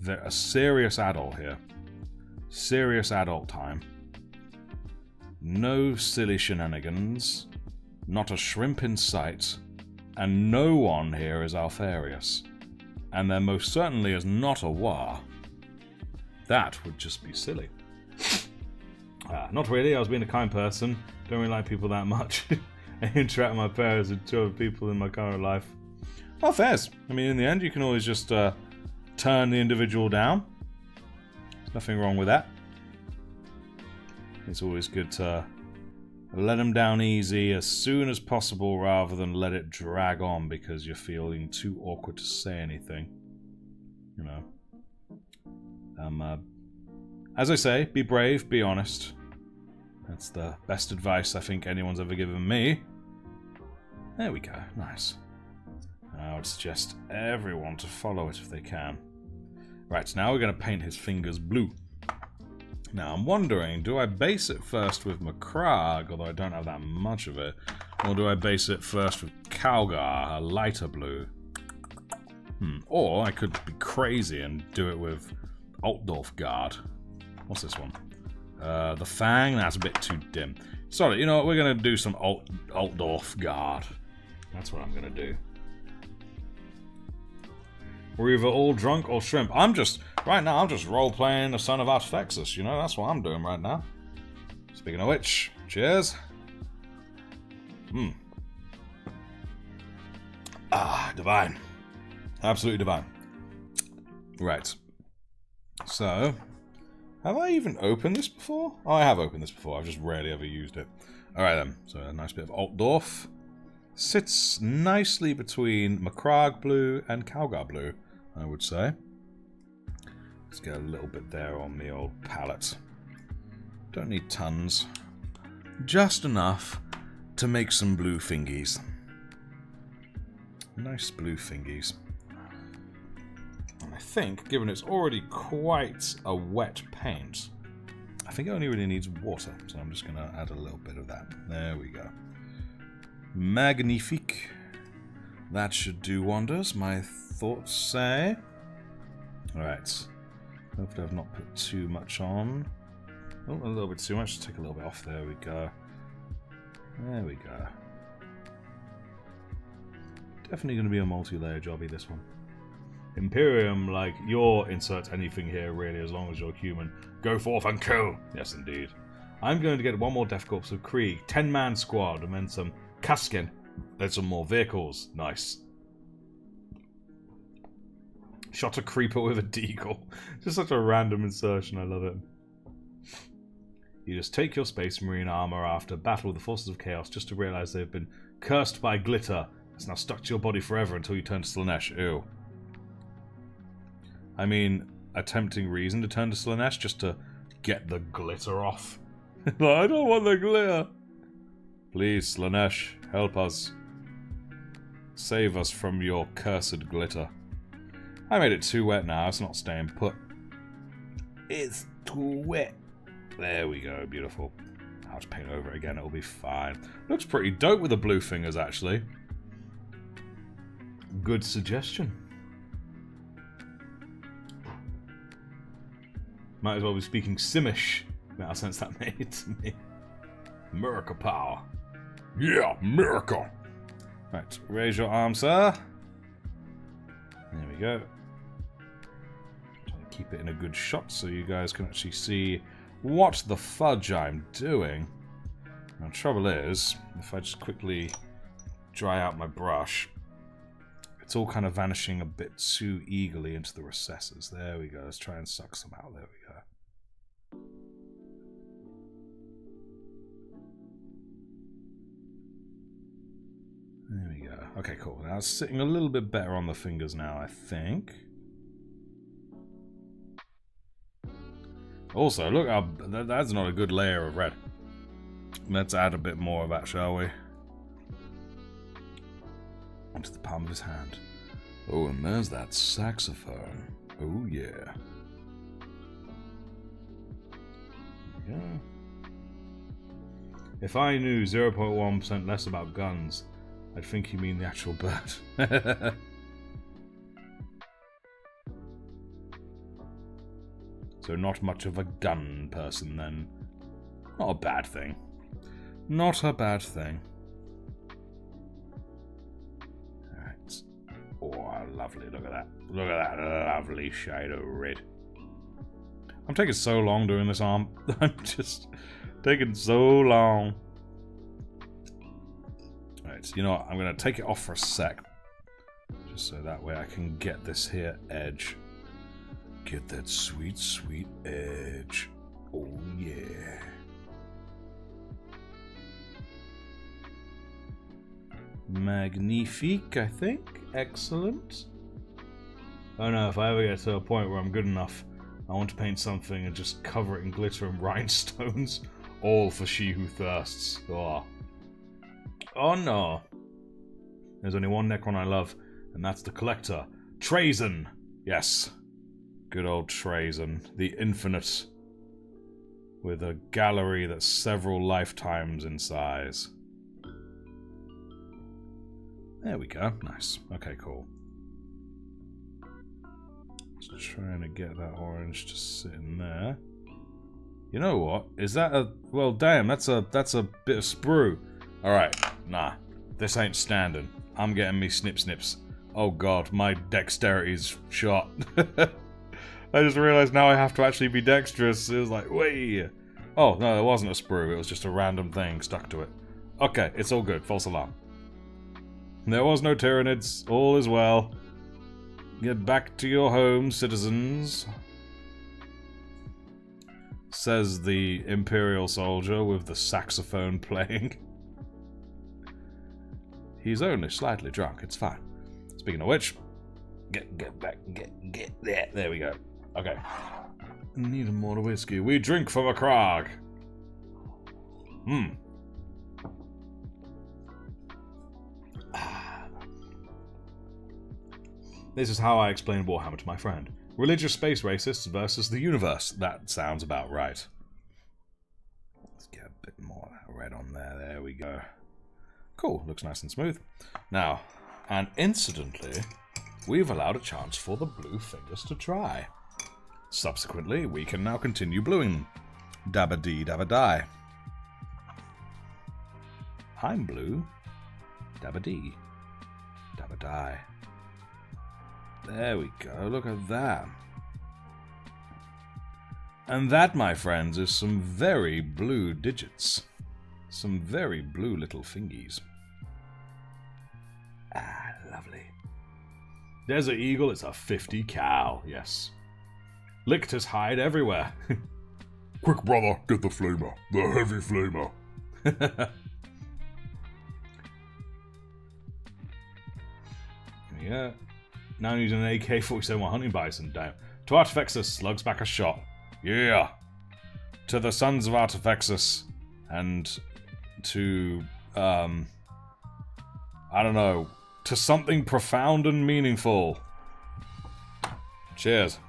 a serious adult here. Serious adult time. No silly shenanigans. Not a shrimp in sight. And no one here is Alfarius. And there most certainly is not a War. That would just be silly. Not really, I was being a kind person. Don't really like people that much. I interact with my parents and two other people in my current life. Well, fairs. I mean, in the end, you can always just turn the individual down. There's nothing wrong with that. It's always good to let them down easy as soon as possible rather than let it drag on because you're feeling too awkward to say anything. You know. As I say, be brave, be honest. That's the best advice I think anyone's ever given me. There we go. Nice. I would suggest everyone to follow it if they can. Right, now we're going to paint his fingers blue. Now, I'm wondering, do I base it first with Macragge, although I don't have that much of it, or do I base it first with Calgar, a lighter blue? Or I could be crazy and do it with Altdorf Guard. What's this one? The Fang? That's a bit too dim. Sorry, you know what? We're going to do some Altdorf Guard. That's what I'm going to do. We're either all drunk or shrimp. Right now, I'm just role-playing the son of Artefexus, you know? That's what I'm doing right now. Speaking of which, cheers. Divine. Absolutely divine. Right. So, have I even opened this before? Oh, I have opened this before. I've just rarely ever used it. Alright then. So, a nice bit of Altdorf. Sits nicely between Macragge blue and Calgar blue, I would say. Let's get a little bit there on the old palette. Don't need tons. Just enough to make some blue fingies. Nice blue fingies. And I think, given it's already quite a wet paint, I think it only really needs water, so I'm just going to add a little bit of that. There we go. Magnifique. That should do wonders, my thoughts say. Alright. Hopefully I've not put too much on. Oh, a little bit too much. Take a little bit off. There we go. There we go. Definitely going to be a multi-layer jobby, this one. Imperium, like, your insert anything here, really, as long as you're human. Go forth and kill! Yes, indeed. I'm going to get one more Death Corps of Krieg, 10-man squad, and then some Kaskin. Then some more vehicles. Nice. Shot a creeper with a deagle. Just such a random insertion, I love it. You just take your Space Marine armor after battle with the forces of chaos just to realize they've been cursed by glitter. It's now stuck to your body forever until you turn to Slaanesh. Ew. I mean, a tempting reason to turn to Slaanesh just to get the glitter off. I don't want the glitter. Please, Slaanesh, help us. Save us from your cursed glitter. I made it too wet now, it's not staying put. It's too wet. There we go, beautiful. I'll just paint over it again, it'll be fine. Looks pretty dope with the blue fingers, actually. Good suggestion. Might as well be speaking Simish. Now sense that made to me. America power. Yeah, America. Right, raise your arm, sir. There we go. Trying to keep it in a good shot so you guys can actually see what the fudge I'm doing. Now, the trouble is, if I just quickly dry out my brush, it's all kind of vanishing a bit too eagerly into the recesses. There we go. Let's try and suck some out. There we go. There we go. Okay, cool. Now it's sitting a little bit better on the fingers now, I think. Also, look how that's not a good layer of red. Let's add a bit more of that, shall we? Onto the palm of his hand. Oh, and there's that saxophone. Oh, yeah. There we go. If I knew 0.1% less about guns, I'd think you mean the actual bird. So not much of a gun person, then. Not a bad thing. Not a bad thing. Alright. Oh, lovely. Look at that. Look at that lovely shade of red. I'm taking so long doing this arm. I'm just taking so long. Alright, you know what? I'm going to take it off for a sec. Just so that way I can get this here edge. Get that sweet, sweet edge. Oh, yeah. Magnifique, I think. Excellent. Oh no, if I ever get to a point where I'm good enough, I want to paint something and just cover it in glitter and rhinestones. All for she who thirsts. Oh. Oh no. There's only one Necron I love, and that's the Collector. Trazyn! Yes. Good old Trazyn. The Infinite. With a gallery that's several lifetimes in size. There we go. Nice. Okay, cool. Just trying to get that orange just sitting there. You know what? Is that a... Well, damn, that's a bit of sprue. Alright. Nah. This ain't standing. I'm getting me snips. Oh god, my dexterity's shot. I just realized now I have to actually be dexterous. It was like, wait. Oh, no, it wasn't a sprue. It was just a random thing stuck to it. Okay, it's all good. False alarm. There was no Tyranids. All is well. Get back to your home, citizens. Says the Imperial soldier with the saxophone playing. He's only slightly drunk. It's fine. Speaking of which, get back, get there. There we go. Okay. Need more whiskey. We drink from a crag. This is how I explain Warhammer to my friend. Religious space racists versus the universe. That sounds about right. go. Cool, looks nice and smooth. Now, and incidentally, we've allowed a chance for the blue fingers to dry. Subsequently, we can now continue bluing them. Dabba-dee, dabba-die. I'm blue. Dabba-dee. Dabba-die. There we go, look at that. And that, my friends, is some very blue digits. Some very blue little fingies. Ah, lovely. Desert Eagle, it's a 50 cal, yes. Licked his hide everywhere. Quick, brother, get the flamer. The heavy flamer. Yeah. Now using an AK-47 while hunting bison. Damn. To Artifexus, slugs back a shot. Yeah. To the sons of Artifexus. And to, I don't know. To something profound and meaningful. Cheers.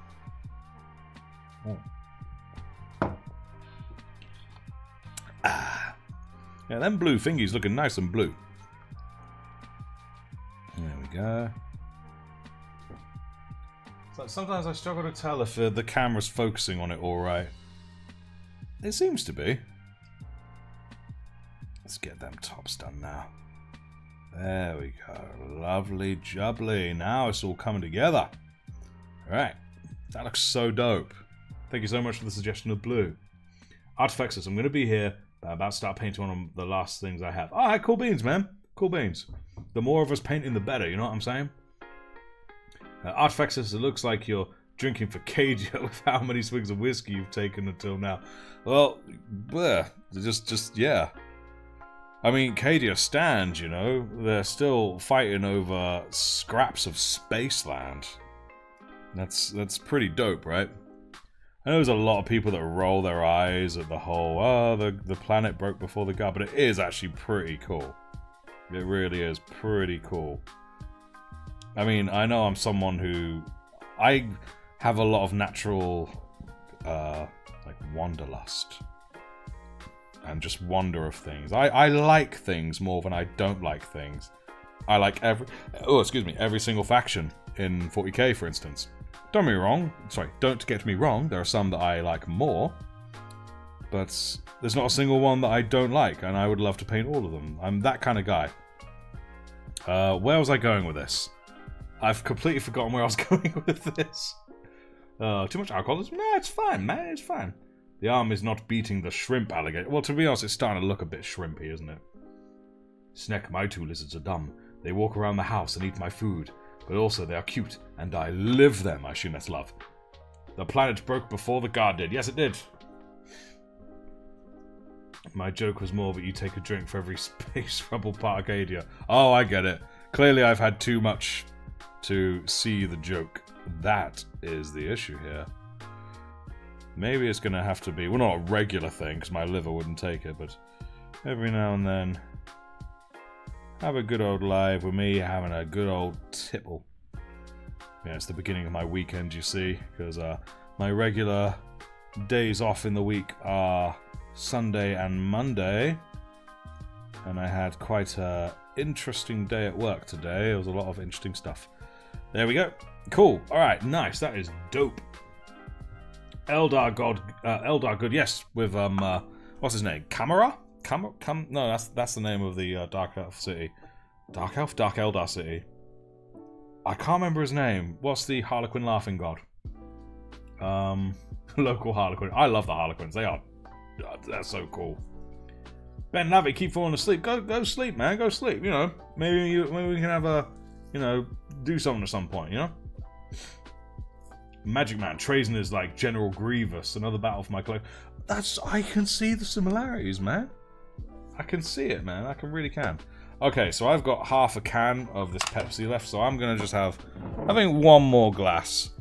Ah. Yeah, them blue fingies looking nice and blue. There we go. So sometimes I struggle to tell if the camera's focusing on it alright. It seems to be. Let's get them tops done now. There we go. Lovely jubbly. Now it's all coming together. Alright. That looks so dope. Thank you so much for the suggestion of blue. Artifexus, I'm going to be here. I'm about to start painting one of the last things I have. Alright, cool beans, man. Cool beans. The more of us painting, the better, you know what I'm saying? Artifexus, it looks like you're drinking for Cadia with how many swigs of whiskey you've taken until now. Well, just yeah. I mean, Cadia stands, you know. They're still fighting over scraps of Spaceland. That's pretty dope, right? I know there's a lot of people that roll their eyes at the whole, oh, the planet broke before the god, but it is actually pretty cool. It really is pretty cool. I mean, I know I'm someone who... I have a lot of natural, like, wanderlust. And just wonder of things. I like things more than I don't like things. I like every single faction in 40k, for instance. Don't get me wrong. Sorry, don't get me wrong. There are some that I like more. But there's not a single one that I don't like, and I would love to paint all of them. I'm that kind of guy. Where was I going with this? I've completely forgotten where I was going with this. Too much alcoholism? No, it's fine, man. It's fine. The arm is not beating the shrimp alligator. Well, to be honest, it's starting to look a bit shrimpy, isn't it? Sneck, my two lizards are dumb. They walk around the house and eat my food. But also, they are cute, and I live them. I assume that's love. The planet broke before the god did. Yes, it did. My joke was more that you take a drink for every space rebel part of Arcadia. Oh, I get it. Clearly, I've had too much to see the joke. That is the issue here. Maybe it's going to have to be... Well, not a regular thing, because my liver wouldn't take it, but every now and then... Have a good old live with me having a good old tipple. Yeah, it's the beginning of my weekend, you see, because my regular days off in the week are Sunday and Monday. And I had quite an interesting day at work today. There was a lot of interesting stuff. There we go. Cool. Alright, nice. That is dope. Eldar Good, yes, with, what's his name? Camera? No, that's the name of the Dark Elf city. Dark Elf? Dark Eldar city. I can't remember his name. What's the Harlequin laughing god? Local Harlequin. I love the Harlequins. They're so cool. Ben Navi, keep falling asleep. Go sleep, man. Go sleep. You know, maybe we can have a, you know, do something at some point. You know. Magic Man, Trazen is like General Grievous. Another battle for my cloak. I can see the similarities, man. I can see it, man. I really can. Okay, so I've got half a can of this Pepsi left, so I'm going to just have, I think, one more glass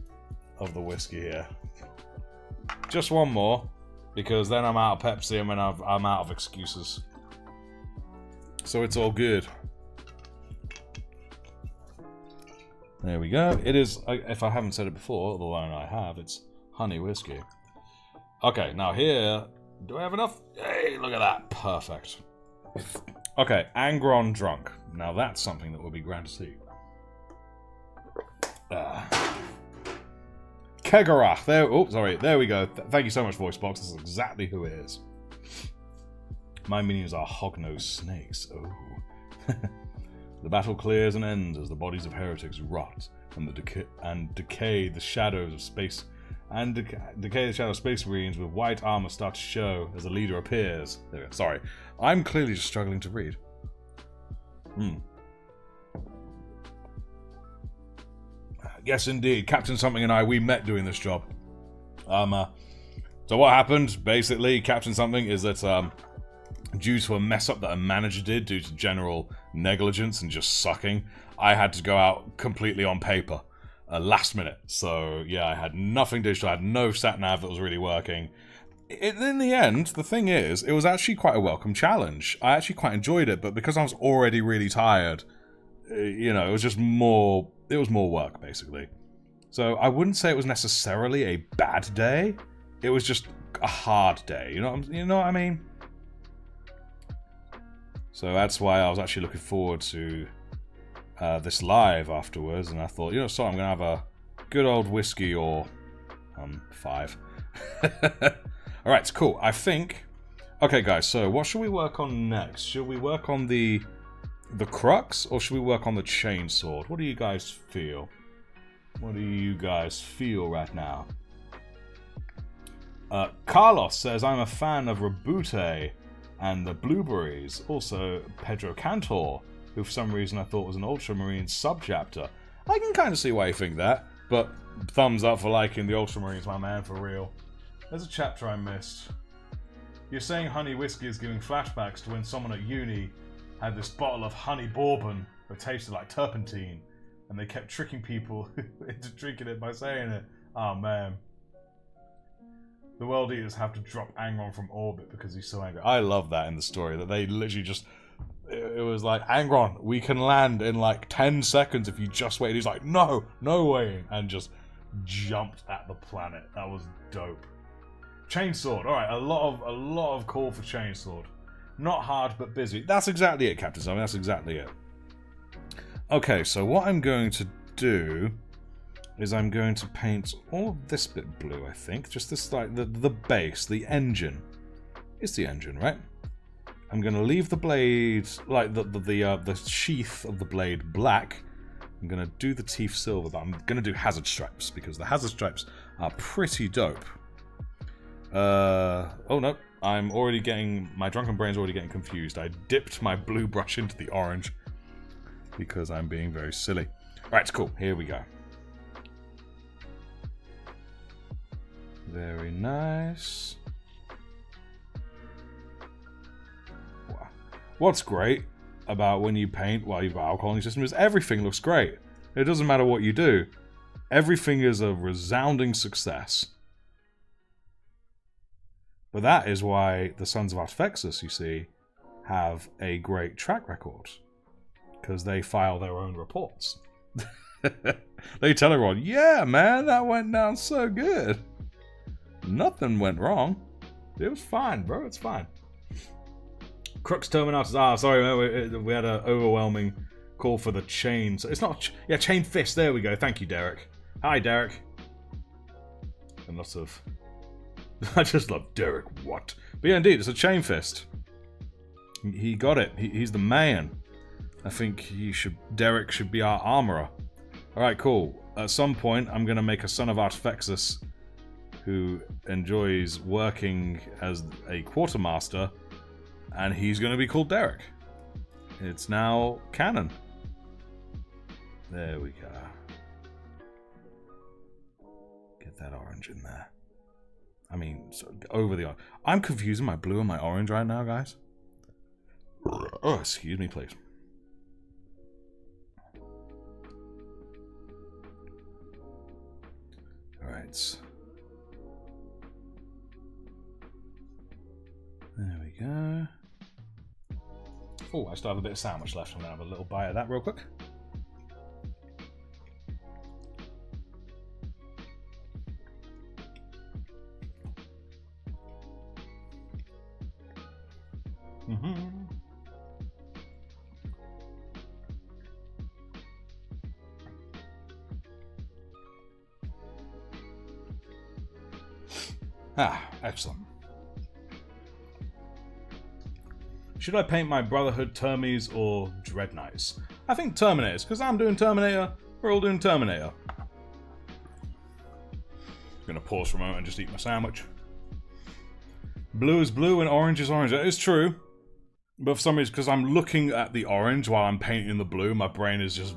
of the whiskey here. Just one more, because then I'm out of Pepsi and then I'm out of excuses. So it's all good. There we go. It is, if I haven't said it before, although I have, it's honey whiskey. Okay, now here, do I have enough? Hey, look at that. Perfect. Okay, Angron drunk. Now that's something that would be grand to see. Kegarach. There. Oh, sorry. There we go. Thank you so much, voice box. This is exactly who it is. My minions are hognose snakes. Oh. The battle clears and ends as the bodies of heretics rot and decay the shadows of space. And decay the shadow of space marines with white armor start to show as the leader appears. There we go. Sorry. I'm clearly just struggling to read. Yes, indeed. Captain Something and I, we met doing this job. So what happened, basically, Captain Something, is that due to a mess up that a manager did, due to general negligence and just sucking, I had to go out completely on paper. Last minute. So, yeah, I had nothing digital. I had no sat-nav that was really working. In the end, the thing is, it was actually quite a welcome challenge. I actually quite enjoyed it, but because I was already really tired, you know, it was just more... It was more work, basically. So, I wouldn't say it was necessarily a bad day. It was just a hard day. You know what I mean? So, that's why I was actually looking forward to... this live afterwards, and I thought, you know, so I'm gonna have a good old whiskey or 5. Alright, it's cool. I think okay guys, so what should we work on next? Should we work on the crux, or should we work on the chainsword? What do you guys feel? What do you guys feel right now? Carlos says, I'm a fan of Rabute and the Blueberries. Also Pedro Cantor, who for some reason I thought was an Ultramarine subchapter. I can kind of see why you think that, but thumbs up for liking the Ultramarines, my man, for real. There's a chapter I missed. You're saying honey whiskey is giving flashbacks to when someone at uni had this bottle of honey bourbon that tasted like turpentine, and they kept tricking people into drinking it by saying it. Oh man. The World Eaters have to drop Angron from orbit because he's so angry. I love that in the story, that they literally just... It was like, Angron, we can land in like 10 seconds if you just wait. He's like, no, no way. And just jumped at the planet. That was dope. Chainsword. Alright, a lot of call for chainsword. Not hard, but busy. That's exactly it, Captain Zombie. That's exactly it. Okay, so what I'm going to do is I'm going to paint all of this bit blue, I think. Just this, like, the base, the engine. It's the engine, right? I'm going to leave the blade, like the sheath of the blade black. I'm going to do the teeth silver, but I'm going to do hazard stripes because the hazard stripes are pretty dope. Oh no, I'm already getting, my drunken brain's already getting confused. I dipped my blue brush into the orange because I'm being very silly. Right, cool, here we go. Very nice. What's great about when you paint while you've got alcohol in your system is everything looks great. It doesn't matter what you do. Everything is a resounding success. But that is why the Sons of Artaphexus, you see, have a great track record. Because they file their own reports. They tell everyone, yeah, man, that went down so good. Nothing went wrong. It was fine, bro, it's fine. Crux Terminatus. Ah, sorry, man, we had an overwhelming call for the chain. So it's not... Yeah, Chainfist. There we go. Thank you, Derek. Hi, Derek. And lots of... I just love Derek. What? But yeah, indeed, it's a Chainfist. He got it. He's the man. I think he should... Derek should be our armorer. Alright, cool. At some point, I'm going to make a Son of Artaphexus who enjoys working as a quartermaster, and he's going to be called Derek. It's now canon. There we go. Get that orange in there. I mean, so over the... I'm confusing my blue and my orange right now, guys. Oh, excuse me, please. Alright. There we go. Oh, I still have a bit of sandwich left. I'm going to have a little bite of that real quick. Ah, excellent. Should I paint my Brotherhood Termies or Dread Knights? I think Terminators, because I'm doing Terminator, we're all doing Terminator. I'm gonna pause for a moment and just eat my sandwich. Blue is blue and orange is orange. That is true. But for some reason, because I'm looking at the orange while I'm painting the blue, my brain is just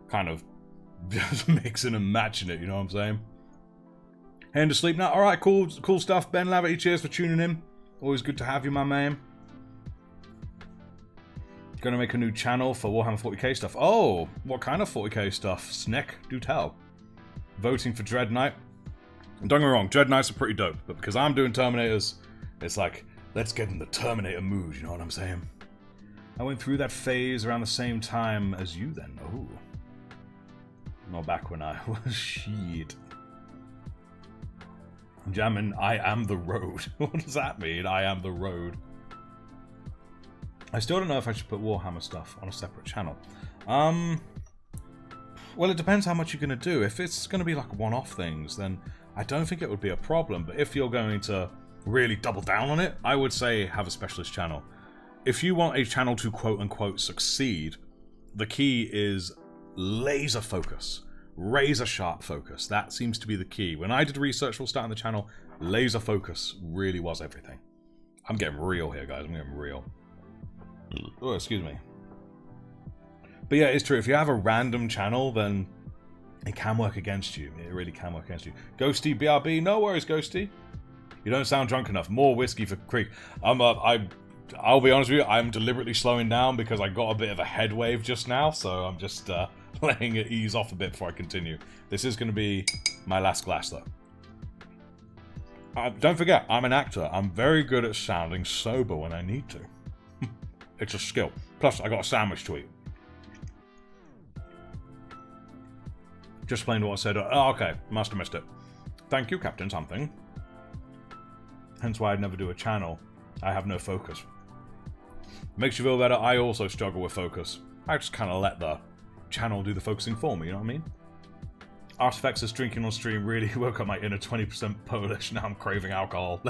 kind of just mixing and matching it, you know what I'm saying? Heading to sleep now? Alright, cool stuff. Ben Laverty, cheers for tuning in. Always good to have you, my man. Gonna make a new channel for Warhammer 40k stuff. Oh, what kind of 40k stuff? Sneck, do tell. Voting for Dread Knight. And don't get me wrong, Dread Knights are pretty dope, but because I'm doing Terminators, it's like, let's get in the Terminator mood, you know what I'm saying? I went through that phase around the same time as you then. Oh. Not back when I was shit. Jamming, I am the road. What does that mean? I am the road. I still don't know if I should put Warhammer stuff on a separate channel. Well, it depends how much you're going to do. If it's going to be like one-off things, then I don't think it would be a problem. But if you're going to really double down on it, I would say have a specialist channel. If you want a channel to quote-unquote succeed, the key is laser focus. Razor sharp focus. That seems to be the key. When I did research for starting the channel, laser focus really was everything. I'm getting real here, guys. I'm getting real. Oh, excuse me. But yeah, it's true. If you have a random channel, then it can work against you. It really can work against you. Ghosty BRB, no worries, Ghosty. You don't sound drunk enough. More whiskey for Creek. I'll be honest with you, I'm deliberately slowing down because I got a bit of a head wave just now, so I'm just letting it ease off a bit before I continue. This is going to be my last glass, though. Don't forget, I'm an actor. I'm very good at sounding sober when I need to. It's a skill. Plus, I got a sandwich to eat. Just explained what I said. Oh, okay. Must have missed it. Thank you, Captain Something. Hence why I'd never do a channel. I have no focus. Makes you feel better. I also struggle with focus. I just kind of let the channel do the focusing for me, you know what I mean? Artifacts is drinking on stream really woke up my inner 20% Polish. Now I'm craving alcohol.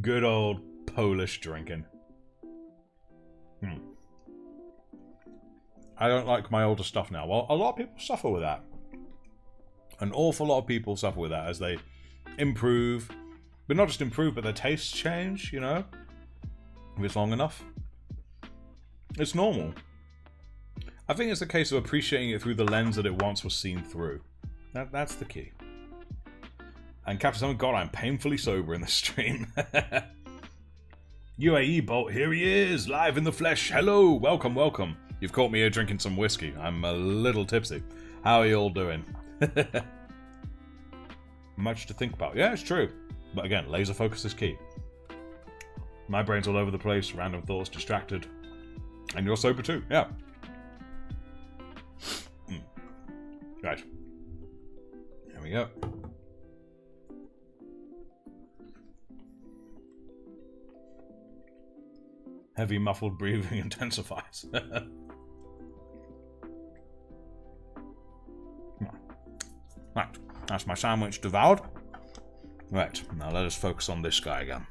Good old Polish drinking. I don't like my older stuff now. Well, a lot of people suffer with that. An awful lot of people suffer with that as they improve. But not just improve, but their tastes change, you know? If it's long enough. It's normal. I think it's a case of appreciating it through the lens that it once was seen through. That's the key. And Captain Simon, God, I'm painfully sober in the stream. UAE Bolt, here he is, live in the flesh. Hello, welcome, welcome. You've caught me here drinking some whiskey. I'm a little tipsy. How are you all doing? Much to think about. Yeah, it's true. But again, laser focus is key. My brain's all over the place, random thoughts, distracted. And you're sober too, yeah. Right. There we go. Heavy muffled breathing intensifies. Right, that's my sandwich devoured. Right, now let us focus on this guy again.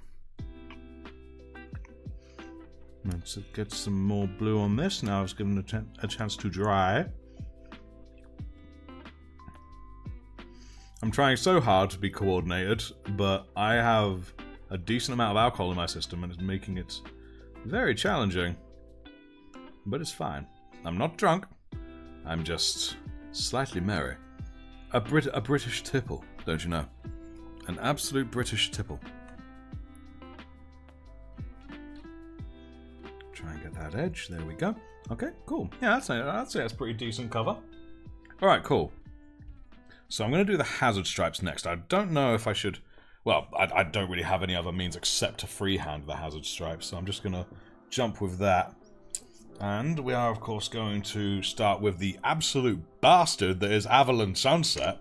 Let's get some more blue on this. Now it's given a chance to dry. I'm trying so hard to be coordinated, but I have a decent amount of alcohol in my system and it's making it very challenging. But it's fine. I'm not drunk. I'm just slightly merry. A British tipple, don't you know? An absolute British tipple. Try and get that edge. There we go. Okay, cool. Yeah, I'd say that's pretty decent cover. Alright, cool. So I'm going to do the hazard stripes next. I don't know if I should... Well, I don't really have any other means except to freehand the hazard stripes, so I'm just going to jump with that. And we are, of course, going to start with the absolute bastard that is Avalon Sunset.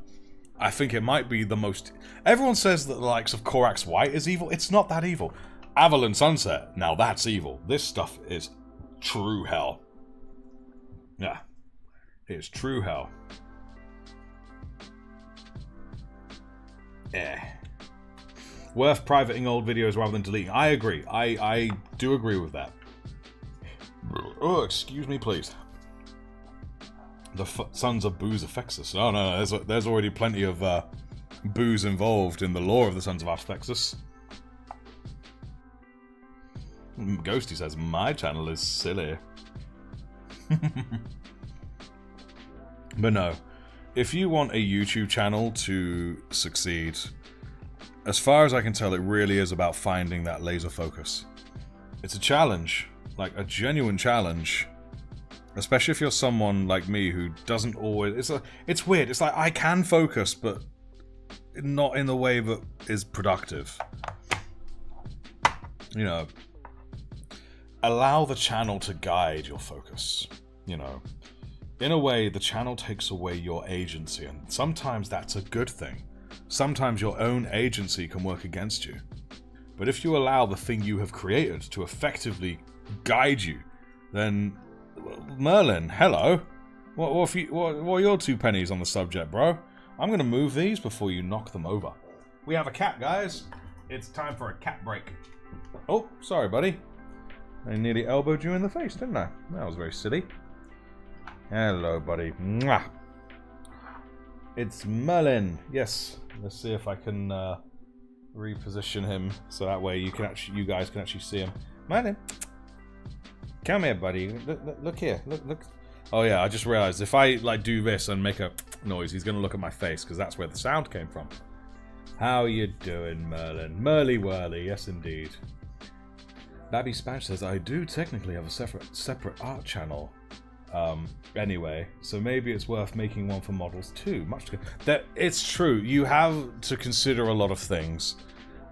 I think it might be the most... Everyone says that the likes of Korax White is evil. It's not that evil. Avalon Sunset, now that's evil. This stuff is true hell. Yeah. It is true hell. Worth privating old videos rather than deleting. I agree. I do agree with that. Oh, excuse me, please. The Sons of Booze Affexus. Oh, no, there's already plenty of booze involved in the lore of the Sons of Affexus. Ghosty says, my channel is silly. But no. If you want a YouTube channel to succeed, as far as I can tell, it really is about finding that laser focus. It's a challenge. Like, a genuine challenge. Especially if you're someone like me who doesn't always... It's weird. It's like, I can focus, but not in the way that is productive. You know, allow the channel to guide your focus. You know, in a way, the channel takes away your agency, and sometimes that's a good thing. Sometimes your own agency can work against you. But if you allow the thing you have created to effectively guide you, then... Merlin, hello. What are your 2 pennies on the subject, bro? I'm going to move these before you knock them over. We have a cat, guys. It's time for a cat break. Oh, sorry, buddy. I nearly elbowed you in the face, didn't I? That was very silly. Hello, buddy. Mwah. It's Merlin. Yes. Let's see if I can reposition him so that way you guys can actually see him. Merlin. Come here, buddy. Look here. Look. Oh yeah, I just realized if I like do this and make a noise, he's gonna look at my face because that's where the sound came from. How you doing, Merlin? Merly whirly, yes indeed. Babby Spanish says I do technically have a separate art channel. Anyway, so maybe it's worth making one for models too. It's true. You have to consider a lot of things,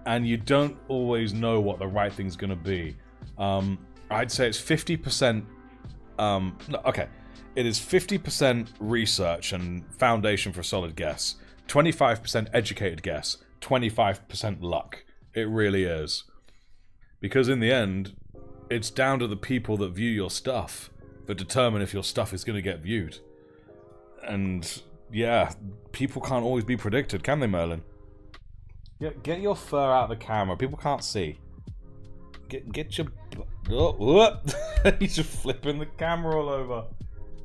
and you don't always know what the right thing's gonna be. I'd say it's 50%. Okay, it is 50% research and foundation for a solid guess, 25% educated guess, 25% luck. It really is, because in the end, it's down to the people that view your stuff that determine if your stuff is going to get viewed. And yeah, people can't always be predicted, can they, Merlin? Get your fur out of the camera. People can't see. Get your... Oh, he's just flipping the camera all over.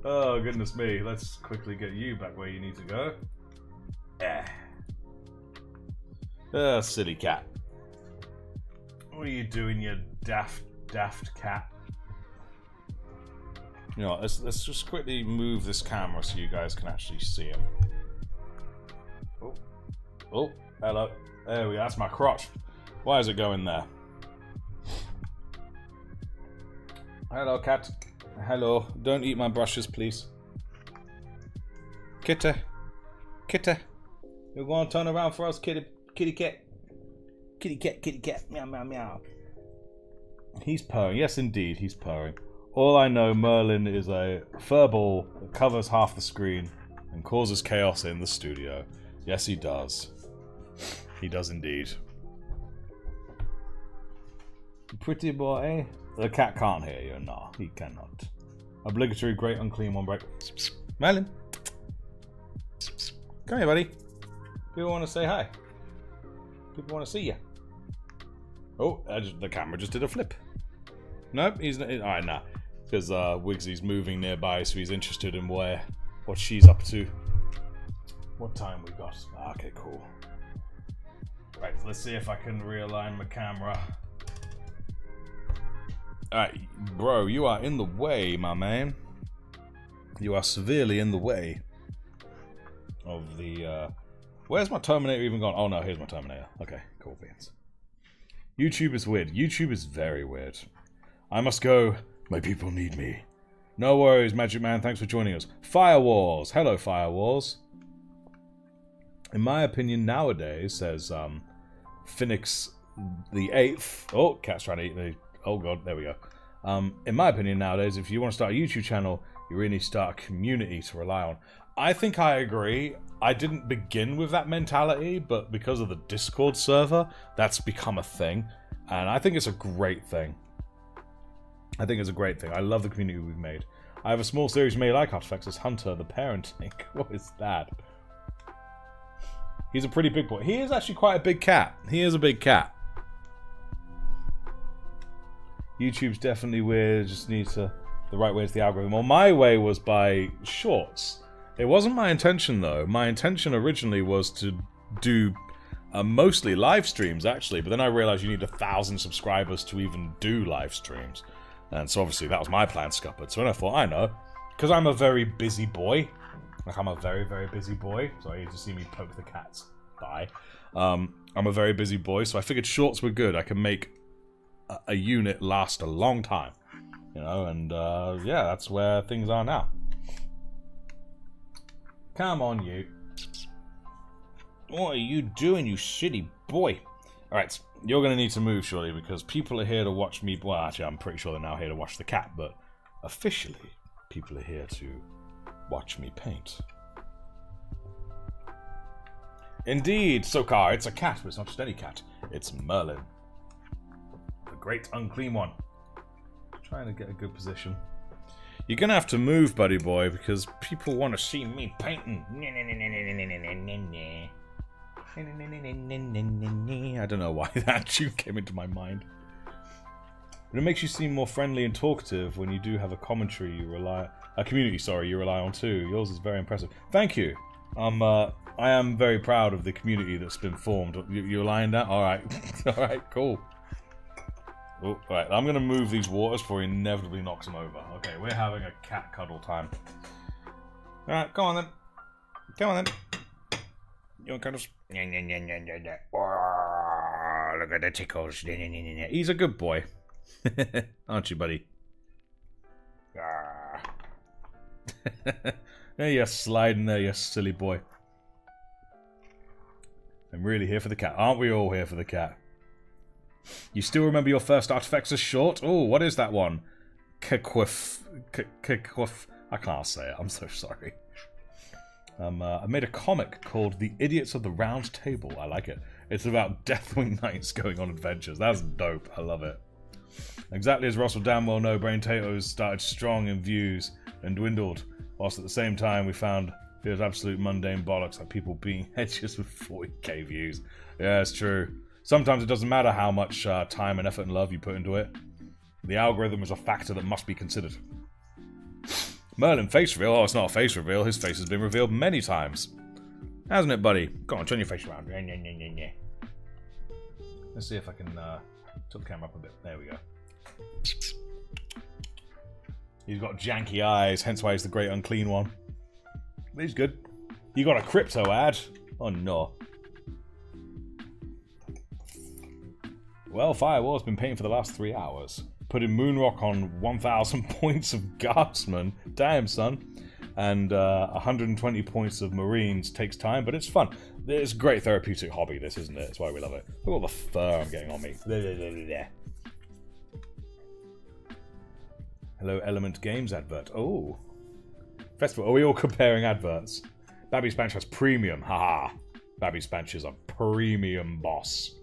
Oh, goodness me. Let's quickly get you back where you need to go. Yeah. Silly cat. What are you doing, you daft cat? You know, let's just quickly move this camera so you guys can actually see him. Oh, hello. There we go. That's my crotch. Why is it going there? Hello, cat. Hello. Don't eat my brushes, please. Kitty. Kitty. You're going to turn around for us, kitty cat. Kitty cat. Meow, meow, meow. He's purring. Yes, indeed, he's purring. All I know, Merlin is a furball that covers half the screen and causes chaos in the studio. Yes, he does. He does indeed. Pretty boy. The cat can't hear you. No, he cannot. Obligatory great unclean one break. Merlin. Come here, buddy. People want to say hi. People want to see you. Oh, the camera just did a flip. Nope, he's not. Alright, nah. Because Wigsy's moving nearby, so he's interested in what she's up to. What time we got? Okay, cool. Right, let's see if I can realign my camera. Alright, bro, you are in the way, my man. You are severely in the way of the, where's my Terminator even gone? Oh no, here's my Terminator. Okay, cool beans. YouTube is weird. YouTube is very weird. I must go. My people need me. No worries, Magic Man. Thanks for joining us. Fire Wars. Hello, Fire Wars. In my opinion, nowadays, says, Phoenix the 8th. Oh, cat's trying to eat the... Oh god, there we go. In my opinion nowadays, if you want to start a YouTube channel, you really need to start a community to rely on. I think I agree. I didn't begin with that mentality, but because of the Discord server, that's become a thing. And I think it's a great thing. I think it's a great thing. I love the community we've made. I have a small series you may like, Artifacts. It's Hunter, the Parenting. What is that? He's a pretty big boy. He is actually quite a big cat. He is a big cat. YouTube's definitely weird. Just needs to... The right way is the algorithm. Well, my way was by shorts. It wasn't my intention, though. My intention originally was to do mostly live streams, actually. But then I realized you need 1,000 subscribers to even do live streams. And so obviously that was my plan, scuppered. So then I thought, I know. Because I'm a very busy boy. Like, I'm a very, very busy boy. Sorry, you just see me poke the cat's thigh. I'm a very busy boy, so I figured shorts were good. I can make a unit last a long time. You know, and yeah, that's where things are now. Come on, you. What are you doing, you shitty boy? Alright, you're going to need to move, surely, because people are here to watch me... Well, actually, I'm pretty sure they're now here to watch the cat, but officially, people are here to watch me paint. Indeed, Sokar, it's a cat, but it's not just any cat. It's Merlin. The great unclean one. Trying to get a good position. You're gonna have to move, buddy boy, because people want to see me painting. I don't know why that tune came into my mind. But it makes you seem more friendly and talkative when you do have a commentary you rely... A community, sorry, you rely on too. Yours is very impressive. Thank you. I am very proud of the community that's been formed. You're lying down? Alright. Alright, cool. Oh, right, I'm going to move these waters before he inevitably knocks them over. Okay, we're having a cat cuddle time. Alright, come on then. Come on then. You want cuddles? Oh, look at the tickles. He's a good boy. Aren't you, buddy? There you're sliding there, you silly boy. I'm really here for the cat. Aren't we all here for the cat? You still remember your first artifacts as short? Oh, what is that one? Kekwif. I can't say it. I'm so sorry. I made a comic called The Idiots of the Round Table. I like it. It's about Deathwing Knights going on adventures. That's dope. I love it. Exactly as Russell damn well know, Brain Tatoes started strong in views and dwindled, whilst at the same time we found it was absolute mundane bollocks like people being hedges with 40k views. Yeah, it's true. Sometimes it doesn't matter how much time and effort and love you put into it. The algorithm is a factor that must be considered. Merlin face reveal? Oh, it's not a face reveal. His face has been revealed many times. Hasn't it, buddy? Go on, turn your face around. Let's see if I can tilt the camera up a bit. There we go. He's got janky eyes, hence why he's the great unclean one. But he's good. You got a crypto ad? Oh no. Well, Firewall's been painting for the last 3 hours. Putting Moonrock on 1,000 points of Guardsman. Damn, son. And 120 points of Marines takes time, but it's fun. It's a great therapeutic hobby, this, isn't it? That's why we love it. Look at all the fur I'm getting on me. Hello, Element Games advert. Oh. Festival. Are we all comparing adverts? Babby Spanch has premium. Haha. Babby Spanch is a premium boss.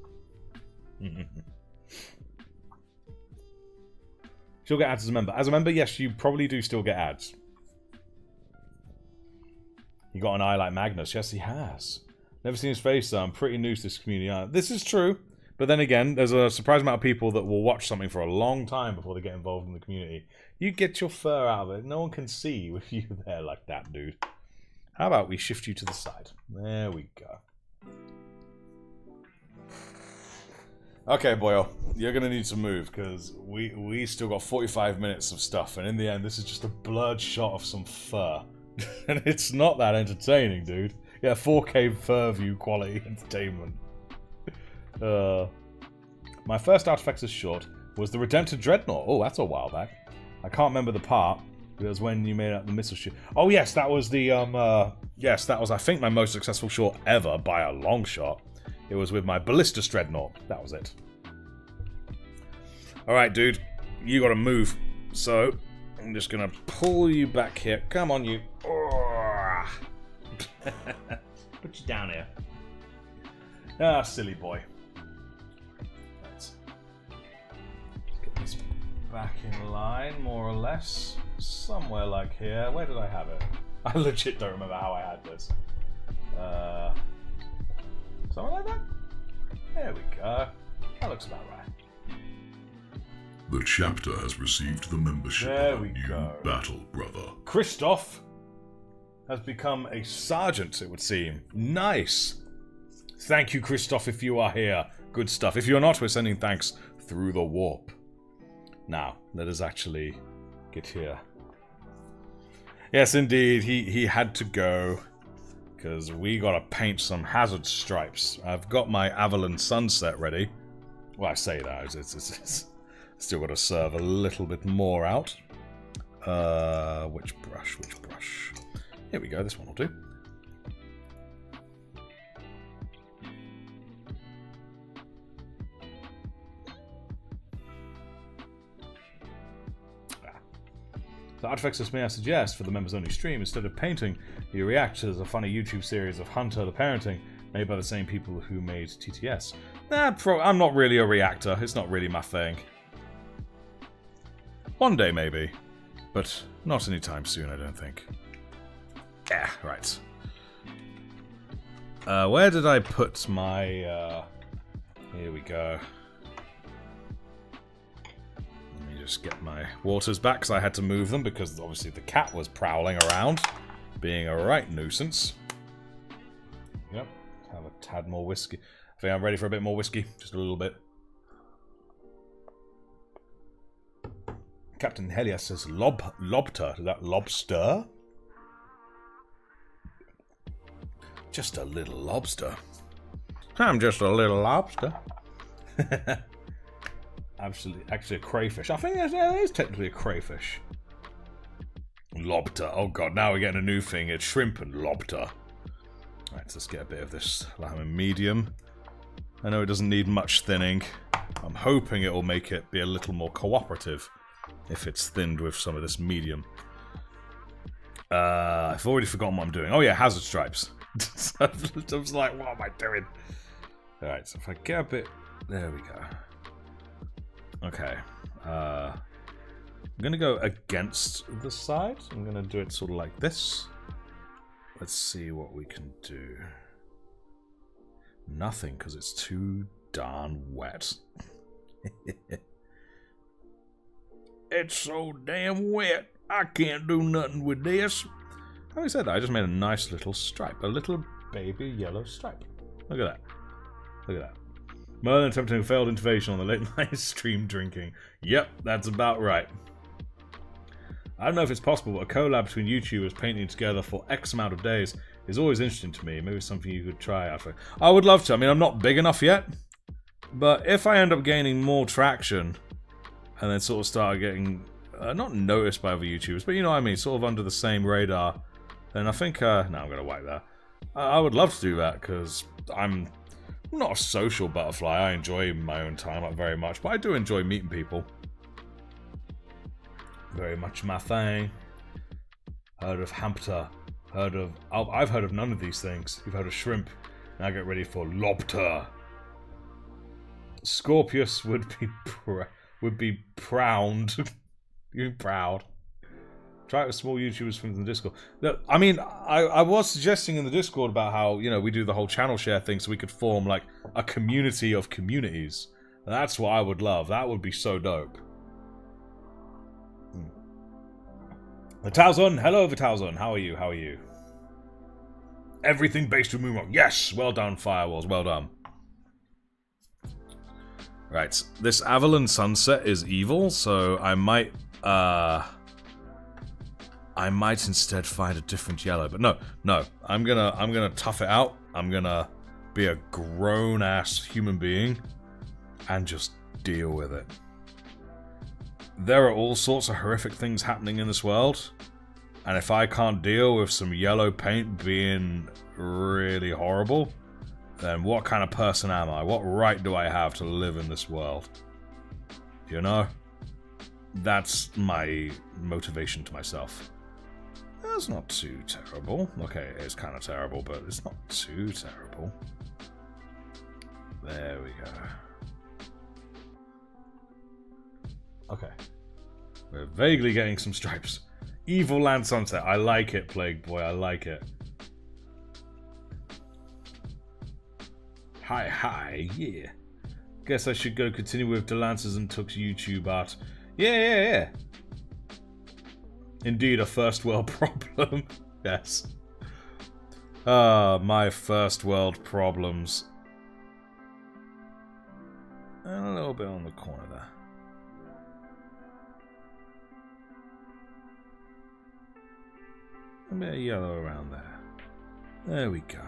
Still get ads as a member. As a member, yes, you probably do still get ads. You got an eye like Magnus. Yes, he has. Never seen his face, though. I'm pretty new to this community. This is true. But then again, there's a surprising amount of people that will watch something for a long time before they get involved in the community. You get your fur out of it. No one can see with you there like that, dude. How about we shift you to the side? There we go. Okay, boyo. You're going to need to move, because we still got 45 minutes of stuff, and in the end, this is just a blurred shot of some fur. And it's not that entertaining, dude. Yeah, 4K fur view quality entertainment. My first artifact as short was the Redempted Dreadnought. Oh, that's a while back. I can't remember the part. It was when you made up the missile ship. Oh, yes, that was the, yes, that was, I think, my most successful short ever by a long shot. It was with my Ballistus Dreadnought. That was it. Alright, dude. You gotta move. So, I'm just gonna pull you back here. Come on, you. Put you down here. Ah, silly boy. Let's get this back in line, more or less. Somewhere like here. Where did I have it? I legit don't remember how I had this. Something like that? There we go. That looks about right. The chapter has received the membership of a new battle brother. Christoph has become a sergeant, it would seem. Nice. Thank you, Christoph, if you are here. Good stuff. If you're not, we're sending thanks through the warp. Now, let us actually get here. Yes, indeed, he had to go. Because we gotta paint some hazard stripes. I've got my Avalon Sunset ready. Well, I say that, it's still gotta serve a little bit more out. Which brush? Here we go, this one will do. The artifacts may I suggest for the members-only stream, instead of painting, you react to a funny YouTube series of Hunter the Parenting, made by the same people who made TTS. I'm not really a reactor. It's not really my thing. One day, maybe. But not anytime soon, I don't think. Yeah, right. Where did I put my... Here we go. Just get my waters back because I had to move them because obviously the cat was prowling around, being a right nuisance. Yep, have a tad more whiskey. I think I'm ready for a bit more whiskey, just a little bit. Captain Helias says lobster. Is that lobster? Just a little lobster. I'm just a little lobster. Actually a crayfish. I think it is technically a crayfish. Lobster. Oh god, now we're getting a new thing. It's shrimp and lobster. Right, let's get a bit of this lemon medium. I know it doesn't need much thinning. I'm hoping it will make it be a little more cooperative if it's thinned with some of this medium. I've already forgotten what I'm doing. Oh yeah, hazard stripes. I was like, what am I doing? Alright, so if I get a bit... There we go. Okay, I'm gonna go against the side. I'm gonna do it sort of like this. Let's see what we can do. Nothing, because it's too darn wet. It's so damn wet, I can't do nothing with this. Having said that, I just made a nice little stripe. A little baby yellow stripe. Look at that. Look at that. Merlin attempting a failed intervention on the late night stream drinking. Yep, that's about right. I don't know if it's possible, but a collab between YouTubers painting together for X amount of days is always interesting to me. Maybe it's something you could try out for. I would love to. I mean, I'm not big enough yet, but if I end up gaining more traction and then sort of start getting, not noticed by other YouTubers, but you know what I mean, sort of under the same radar, then I think, no, I'm going to wipe that. I would love to do that because I'm not a social butterfly. I enjoy my own time very much, but I do enjoy meeting people. Very much my thing. Heard of hamster. Heard of... I've heard of none of these things. You've heard of shrimp. Now get ready for lobster. Scorpius would be proud. You're proud. Try it with small YouTubers from the Discord. Look, I mean, I was suggesting in the Discord about how, you know, we do the whole channel share thing so we could form, like, a community of communities. And that's what I would love. That would be so dope. Vitalzon, hello Vitalzon. How are you? How are you? Everything based with Moonrock. Yes! Well done, Firewalls. Well done. Right. This Avalon Sunset is evil, so I might instead find a different yellow. But no. I'm gonna tough it out. I'm gonna be a grown-ass human being and just deal with it. There are all sorts of horrific things happening in this world, and if I can't deal with some yellow paint being really horrible, then what kind of person am I? What right do I have to live in this world? You know? That's my motivation to myself. That's not too terrible. Okay, it's kind of terrible, but it's not too terrible. There we go. Okay. We're vaguely getting some stripes. Evil Land Sunset. I like it, Plague Boy. I like it. Hi, yeah. Guess I should go continue with Delancers and Took's YouTube art. Yeah. Indeed, a first world problem. Yes. My first world problems. And a little bit on the corner there. A bit of yellow around there. There we go.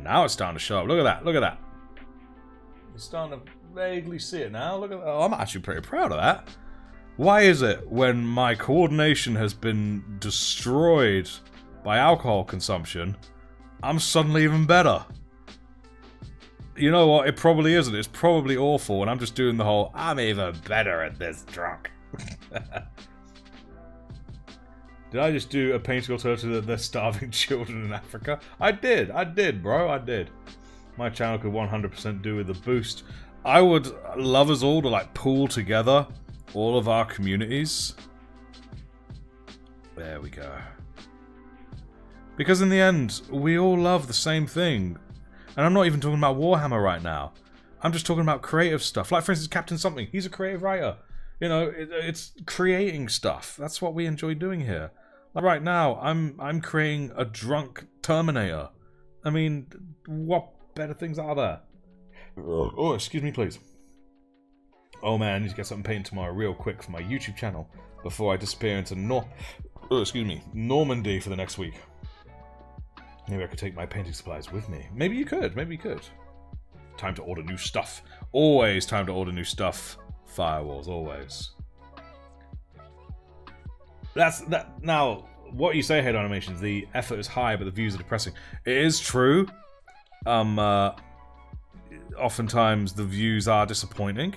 Now it's starting to show up. Look at that. Look at that. You're starting to vaguely see it now. Look at that. Oh, I'm actually pretty proud of that. Why is it when my coordination has been destroyed by alcohol consumption, I'm suddenly even better? You know what? It probably isn't. It's probably awful, and I'm just doing the whole, I'm even better at this drunk. Did I just do a painting alternative to the starving children in Africa? I did, bro, I did. My channel could 100% do with a boost. I would love us all to, like, pool together all of our communities. There we go. Because in the end, we all love the same thing. And I'm not even talking about Warhammer right now. I'm just talking about creative stuff. Like, for instance, Captain Something. He's a creative writer. You know, it's creating stuff. That's what we enjoy doing here. Like right now, I'm creating a drunk Terminator. I mean, what better things are there? Oh, excuse me, please. Oh man, I need to get something painted tomorrow real quick for my YouTube channel before I disappear into Normandy for the next week. Maybe I could take my painting supplies with me. Maybe you could. Maybe you could. Time to order new stuff. Always time to order new stuff. Firewalls, always. That's that. Now, what you say, Head Animations, the effort is high, but the views are depressing. It is true. Oftentimes the views are disappointing.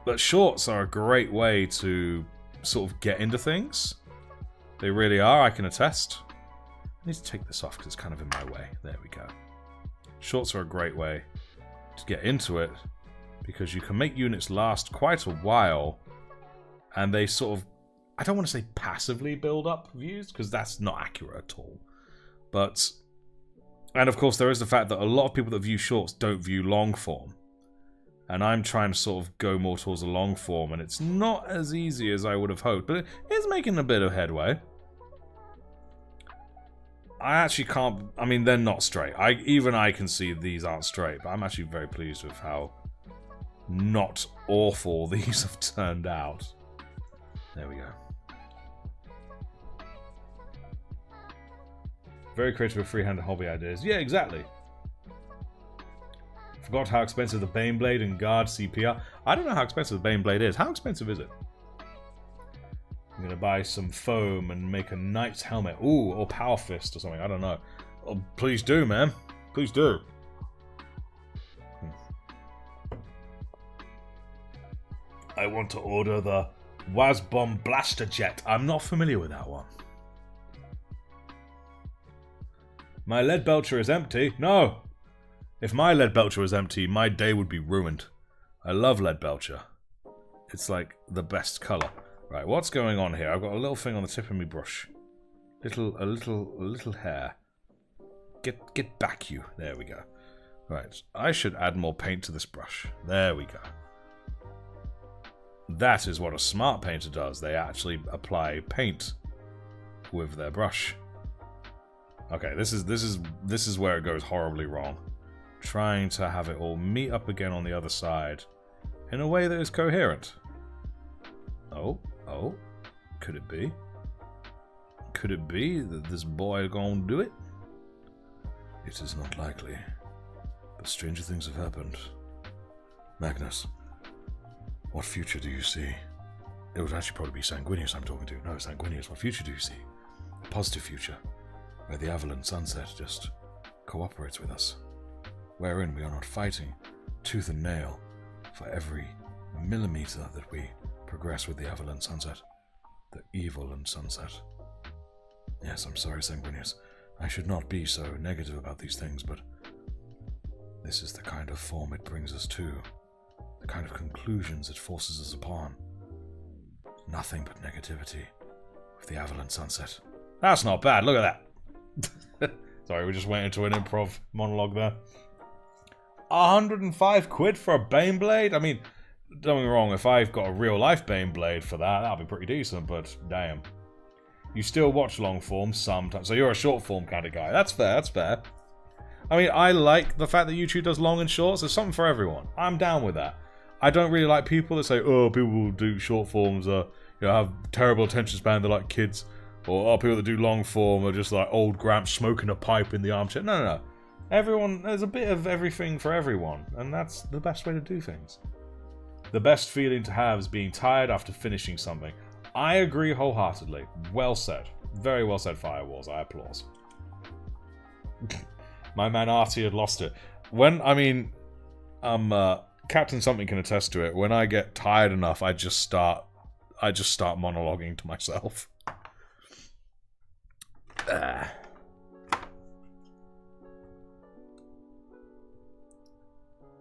But shorts are a great way to sort of get into things. They really are, I can attest. I need to take this off because it's kind of in my way. There we go. Shorts are a great way to get into it because you can make units last quite a while and they sort of, I don't want to say passively build up views because that's not accurate at all. But, and of course there is the fact that a lot of people that view shorts don't view long form. And I'm trying to sort of go more towards the long form and it's not as easy as I would have hoped, but it is making a bit of headway. I actually can't, I mean, they're not straight. Even I can see these aren't straight, but I'm actually very pleased with how not awful these have turned out. There we go. Very creative with free-handed hobby ideas. Yeah, exactly. Forgot how expensive the Baneblade and Guard CP are. I don't know how expensive the Baneblade is. How expensive is it? I'm gonna buy some foam and make a knight's helmet. Ooh, or power fist or something. I don't know. Oh, please do, man. Please do. I want to order the Wasbomb Blaster Jet. I'm not familiar with that one. My lead belcher is empty. No! If my lead belcher was empty, my day would be ruined. I love lead belcher. It's like the best colour. Right, what's going on here? I've got a little thing on the tip of my brush. A little hair. Get back, you. There we go. Right, I should add more paint to this brush. There we go. That is what a smart painter does. They actually apply paint with their brush. Okay, this is where it goes horribly wrong. Trying to have it all meet up again on the other side in a way that is coherent. Oh, could it be? Could it be that this boy gonna do it? It is not likely, but stranger things have happened. Magnus, what future do you see? It would actually probably be Sanguinius I'm talking to. No, Sanguinius, what future do you see? A positive future, where the Avalon sunset just cooperates with us. Wherein we are not fighting tooth and nail for every millimeter that we progress with the Avalon sunset. The evil and sunset. Yes, I'm sorry, Sanguinius. I should not be so negative about these things, but this is the kind of form it brings us to. The kind of conclusions it forces us upon. Nothing but negativity with the Avalon sunset. That's not bad. Look at that. Sorry, we just went into an improv monologue there. 105 quid for a Baneblade? I mean, don't get me wrong, if I've got a real-life Baneblade for that, that'll be pretty decent, but damn. You still watch long form sometimes, so you're a short form kind of guy. That's fair, that's fair. I mean, I like the fact that YouTube does long and shorts. There's something for everyone. I'm down with that. I don't really like people that say, oh, people who do short forms are, you know, have terrible attention span, they're like kids. Or people that do long form are just like old gramps smoking a pipe in the armchair. No, no, no. Everyone, there's a bit of everything for everyone, and that's the best way to do things. The best feeling to have is being tired after finishing something. I agree wholeheartedly. Well said. Very well said, Firewalls. I applaud. My man Artie had lost it. When, I mean, Captain Something can attest to it. When I get tired enough, I just start monologuing to myself. There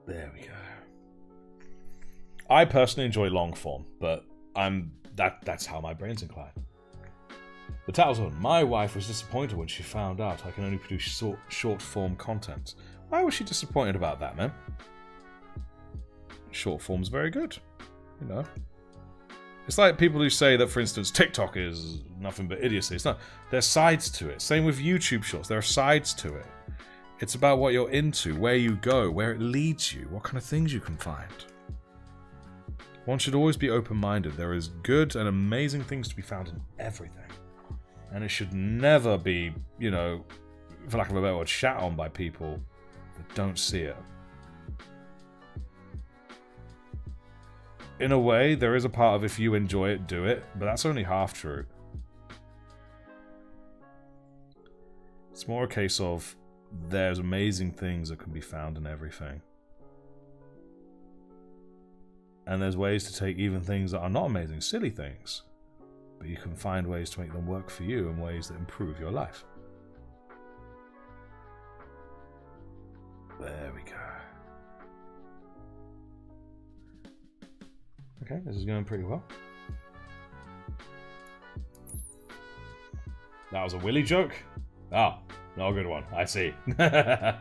we go. I personally enjoy long form, but that's how my brain's inclined. The title's on. My wife was disappointed when she found out I can only produce short form content. Why was she disappointed about that, man? Short form's very good, you know. It's like people who say that, for instance, TikTok is nothing but idiocy. It's not. There's sides to it. Same with YouTube Shorts. There are sides to it. It's about what you're into, where you go, where it leads you, what kind of things you can find. One should always be open-minded. There is good and amazing things to be found in everything. And it should never be, you know, for lack of a better word, shat on by people that don't see it. In a way, there is a part of if you enjoy it, do it, but that's only half true. It's more a case of there's amazing things that can be found in everything. And there's ways to take even things that are not amazing, silly things, but you can find ways to make them work for you in ways that improve your life. There we go. Okay, this is going pretty well. That was a Willy joke? Ah, no good one. I see. I'd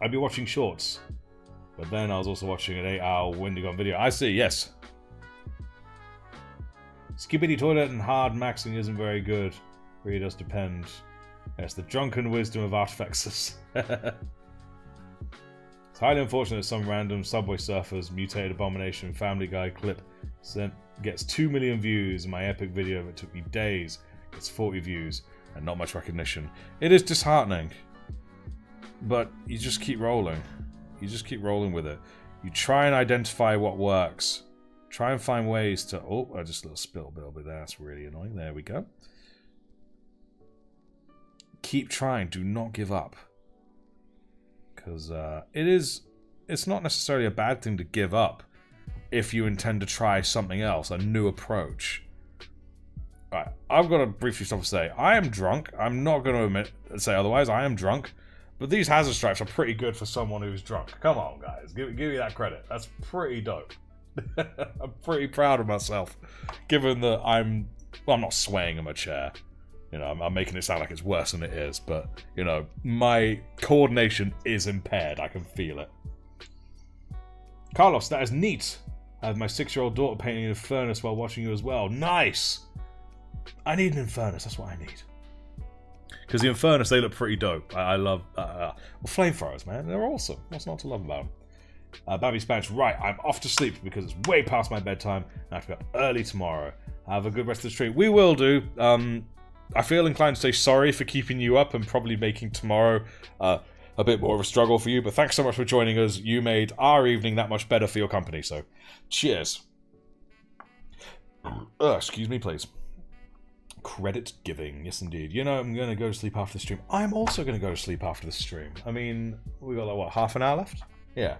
be watching shorts, but then I was also watching an 8-hour Windigon video. I see, yes. Skibbity toilet and hard maxing isn't very good. Really does depend. Yes, the drunken wisdom of artifacts. It's highly unfortunate that some random Subway Surfers mutated abomination Family Guy clip gets 2 million views, and my epic video that took me days gets 40 views and not much recognition. It is disheartening, but you just keep rolling. You just keep rolling with it. You try and identify what works. Try and find ways to... Oh, I just a little spill a little bit there. That's really annoying. There we go. Keep trying. Do not give up. Because it's not necessarily a bad thing to give up if you intend to try something else, a new approach. Right, I've got to briefly stop and say, I am drunk. I'm not going to say otherwise. I am drunk. But these hazard stripes are pretty good for someone who's drunk. Come on, guys. Give me that credit. That's pretty dope. I'm pretty proud of myself, given that I'm not swaying in my chair. You know, I'm making it sound like it's worse than it is, but, you know, my coordination is impaired. I can feel it. Carlos, that is neat. I have my 6-year-old daughter painting a furnace while watching you as well. Nice! I need an Infernus, that's what I need. Because the Infernus, they look pretty dope. I love... well, flamethrowers, man. They're awesome. What's not to love about them? Babby Spanish, right, I'm off to sleep because it's way past my bedtime and I have to be up early tomorrow. Have a good rest of the stream. We will do. I feel inclined to say sorry for keeping you up and probably making tomorrow a bit more of a struggle for you, but thanks so much for joining us. You made our evening that much better for your company, so cheers. Excuse me, please. Credit giving, yes indeed. You know, I'm going to go to sleep after the stream. I'm also going to go to sleep after the stream. I mean, we got like, what, half an hour left? Yeah.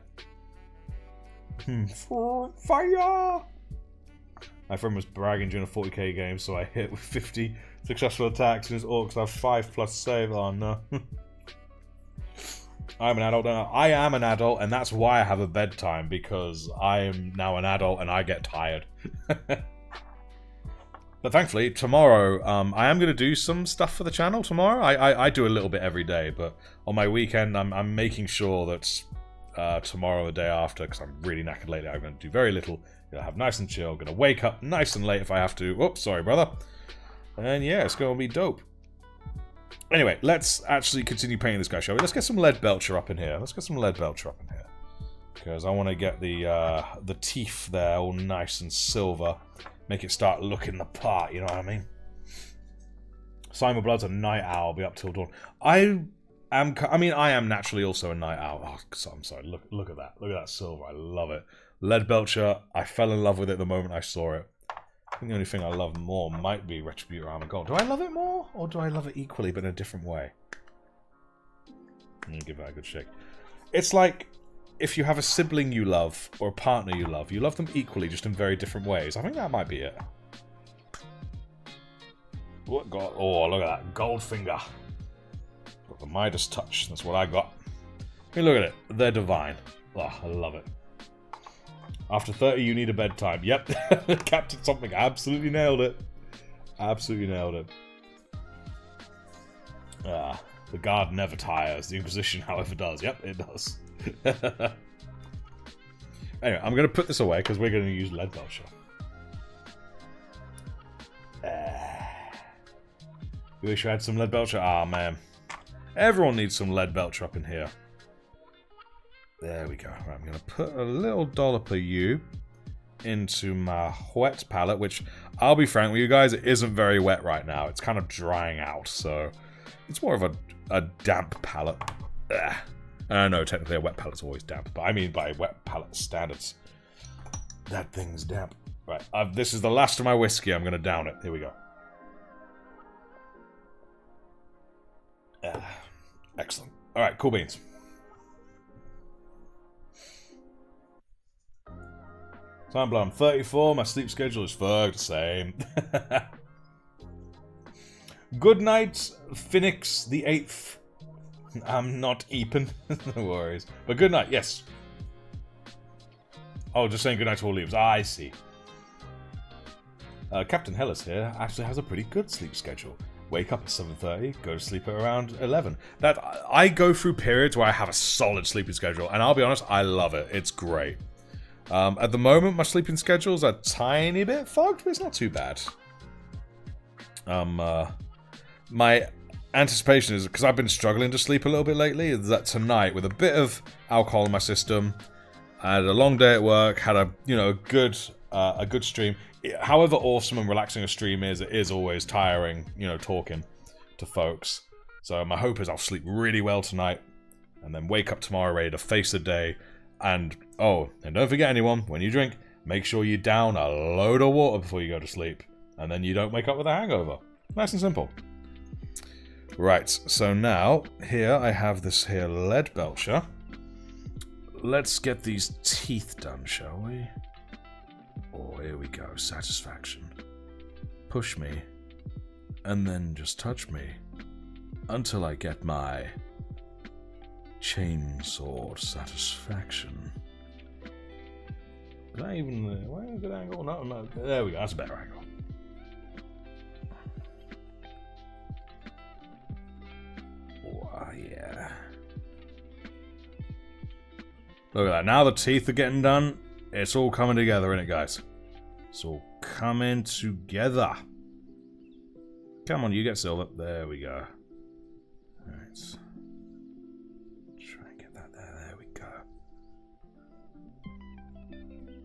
Fire! My friend was bragging during a 40k game, so I hit with 50 successful attacks and his orcs have 5+ save. Oh no. I'm an adult now. I am an adult, and that's why I have a bedtime, because I am now an adult and I get tired. But thankfully, tomorrow, I am going to do some stuff for the channel tomorrow. I do a little bit every day, but on my weekend, I'm making sure that tomorrow or the day after, because I'm really knackered lately, I'm going to do very little. Gonna have nice and chill. Gonna wake up nice and late if I have to. Oops, sorry, brother. And yeah, it's going to be dope. Anyway, let's actually continue painting this guy, shall we? Let's get some lead belcher up in here. Because I want to get the teeth there all nice and silver. Make it start looking the part, you know what I mean? Simon Blood's a night owl. I'll be up till dawn. I am naturally also a night owl. Oh, I'm sorry. Look at that. Look at that silver. I love it. Lead belcher. I fell in love with it the moment I saw it. I think the only thing I love more might be Retributor Armor Gold. Do I love it more? Or do I love it equally but in a different way? I'm gonna give that a good shake. It's like if you have a sibling you love or a partner you love them equally, just in very different ways. I think that might be it. What got? Oh, look at that. Goldfinger. Got the Midas touch. That's what I got. I mean, look at it. They're divine. Oh, I love it. After 30, you need a bedtime. Yep. Captain something. Absolutely nailed it. Absolutely nailed it. The guard never tires. The Inquisition, however, does. Yep, it does. Anyway, I'm going to put this away because we're going to use lead belcher. You wish I had some lead belcher? Ah, man. Everyone needs some lead belcher up in here. There we go. Right, I'm going to put a little dollop of you into my wet palette, which, I'll be frank with you guys, it isn't very wet right now. It's kind of drying out, so it's more of a damp palette. No, technically a wet pallet's always damp, but I mean by wet palette standards, that thing's damp. Right, this is the last of my whiskey. I'm going to down it. Here we go. Excellent. All right, cool beans. Time blow, I'm 34, my sleep schedule is fucked, same. Good night, Phoenix the 8th. I'm not Epen, no worries. But good night, yes. Oh, just saying good night to all leaves. I see. Captain Hellas here actually has a pretty good sleep schedule. Wake up at 7:30, go to sleep at around 11. I go through periods where I have a solid sleeping schedule, and I'll be honest, I love it. It's great. At the moment, my sleeping schedule's a tiny bit fogged, but it's not too bad. My anticipation is, because I've been struggling to sleep a little bit lately, is that tonight, with a bit of alcohol in my system, I had a long day at work, had a good stream. However awesome and relaxing a stream is, it is always tiring, talking to folks. So my hope is I'll sleep really well tonight, and then wake up tomorrow ready to face the day. And don't forget, anyone, when you drink, make sure you down a load of water before you go to sleep. And then you don't wake up with a hangover. Nice and simple. Right, so now, here I have this here lead belcher. Let's get these teeth done, shall we? Oh, here we go. Satisfaction. Push me. And then just touch me. Until I get my chainsaw satisfaction. Is that even a good angle? No, there we go. That's a better angle. Oh, yeah. Look at that. Now the teeth are getting done. It's all coming together, isn't it, guys? It's all coming together. Come on, you get silver. There we go. Alright. Try and get that there. There we go.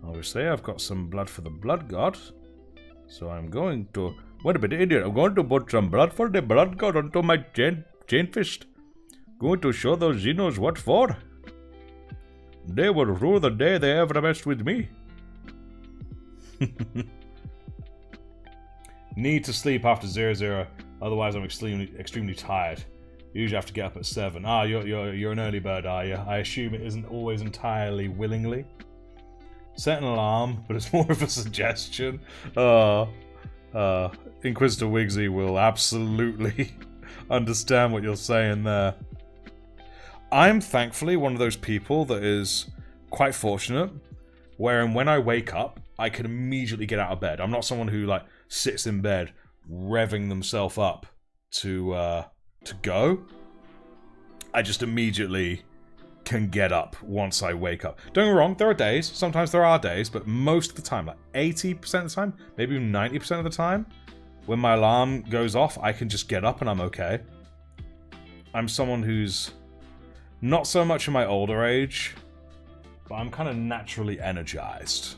Obviously, I've got some blood for the blood god. So I'm going to... Wait a minute, idiot. I'm going to put some blood for the blood god onto my Chainfist. Going to show those Xenos what for. They will rue the day they ever messed with me. Need to sleep after 00. Otherwise, I'm extremely tired. Usually have to get up at 7. Ah, you're an early bird, are you? I assume it isn't always entirely willingly. Set an alarm, but it's more of a suggestion. Inquisitor Wigsy will absolutely understand what you're saying there. I'm thankfully one of those people that is quite fortunate, wherein when I wake up, I can immediately get out of bed. I'm not someone who, like, sits in bed, revving themselves up to go, I just immediately can get up once I wake up. Don't get me wrong, there are days, sometimes there are days, but most of the time, like 80% of the time, maybe even 90% of the time, when my alarm goes off, I can just get up and I'm okay. I'm someone who's not so much in my older age, but I'm kind of naturally energized.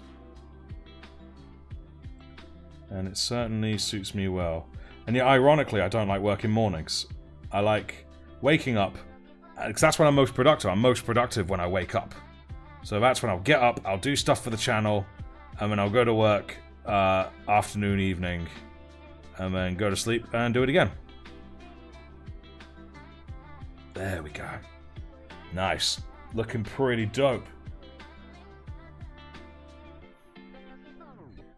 And it certainly suits me well. And yet, ironically, I don't like working mornings. I like waking up, because that's when I'm most productive. I'm most productive when I wake up. So that's when I'll get up, I'll do stuff for the channel, and then I'll go to work afternoon, evening, and then go to sleep and do it again. There we go. Nice. Looking pretty dope.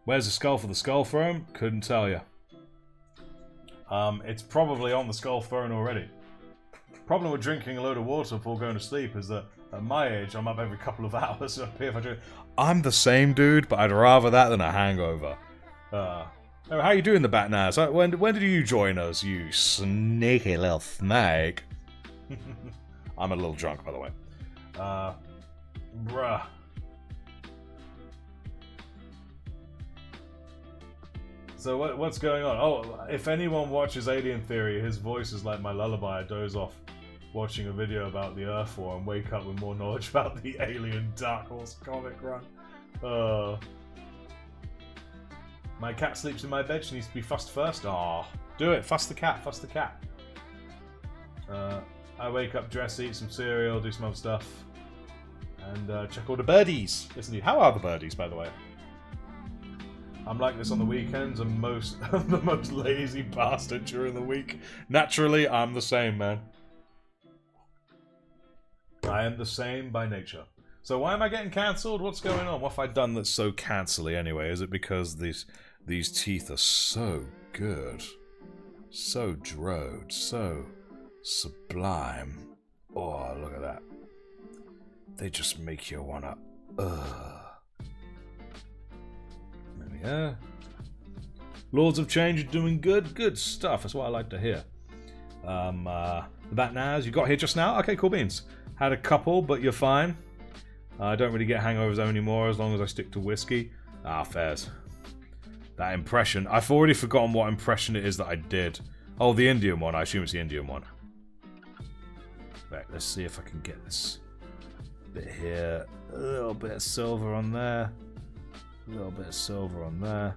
Where's the skull for the skull throne? Couldn't tell you. It's probably on the skull throne already. Problem with drinking a load of water before going to sleep is that at my age, I'm up every couple of hours. So if I drink, I'm the same dude, but I'd rather that than a hangover. How you doing, the Batnaz? When did you join us, you sneaky little snake? I'm a little drunk, by the way. Bruh. So what's going on? Oh, if anyone watches Alien Theory, his voice is like my lullaby. I doze off watching a video about the Earth War and wake up with more knowledge about the Alien Dark Horse comic run. My cat sleeps in my bed. She needs to be fussed first. Aw, do it. Fuss the cat. Fuss the cat. I wake up, dress, eat some cereal, do some other stuff, and check all the birdies. Listen, how are the birdies, by the way? I'm like this on the weekends. I'm the most lazy bastard during the week. Naturally, I'm the same, man. I am the same by nature. So why am I getting cancelled? What's going on? What have I done that's so cancelly anyway? Is it because these teeth are so good? So drode, so sublime. Oh, look at that. They just make you wanna, There we go. Lords of Change are doing good. Good stuff. That's what I like to hear. The Batnaz, you got here just now? Okay, cool beans. Had a couple, but you're fine. I don't really get hangovers anymore as long as I stick to whiskey. Ah, fairs. That impression. I've already forgotten what impression it is that I did. Oh, the Indian one. I assume it's the Indian one. Right, let's see if I can get this bit here. A little bit of silver on there. A little bit of silver on there.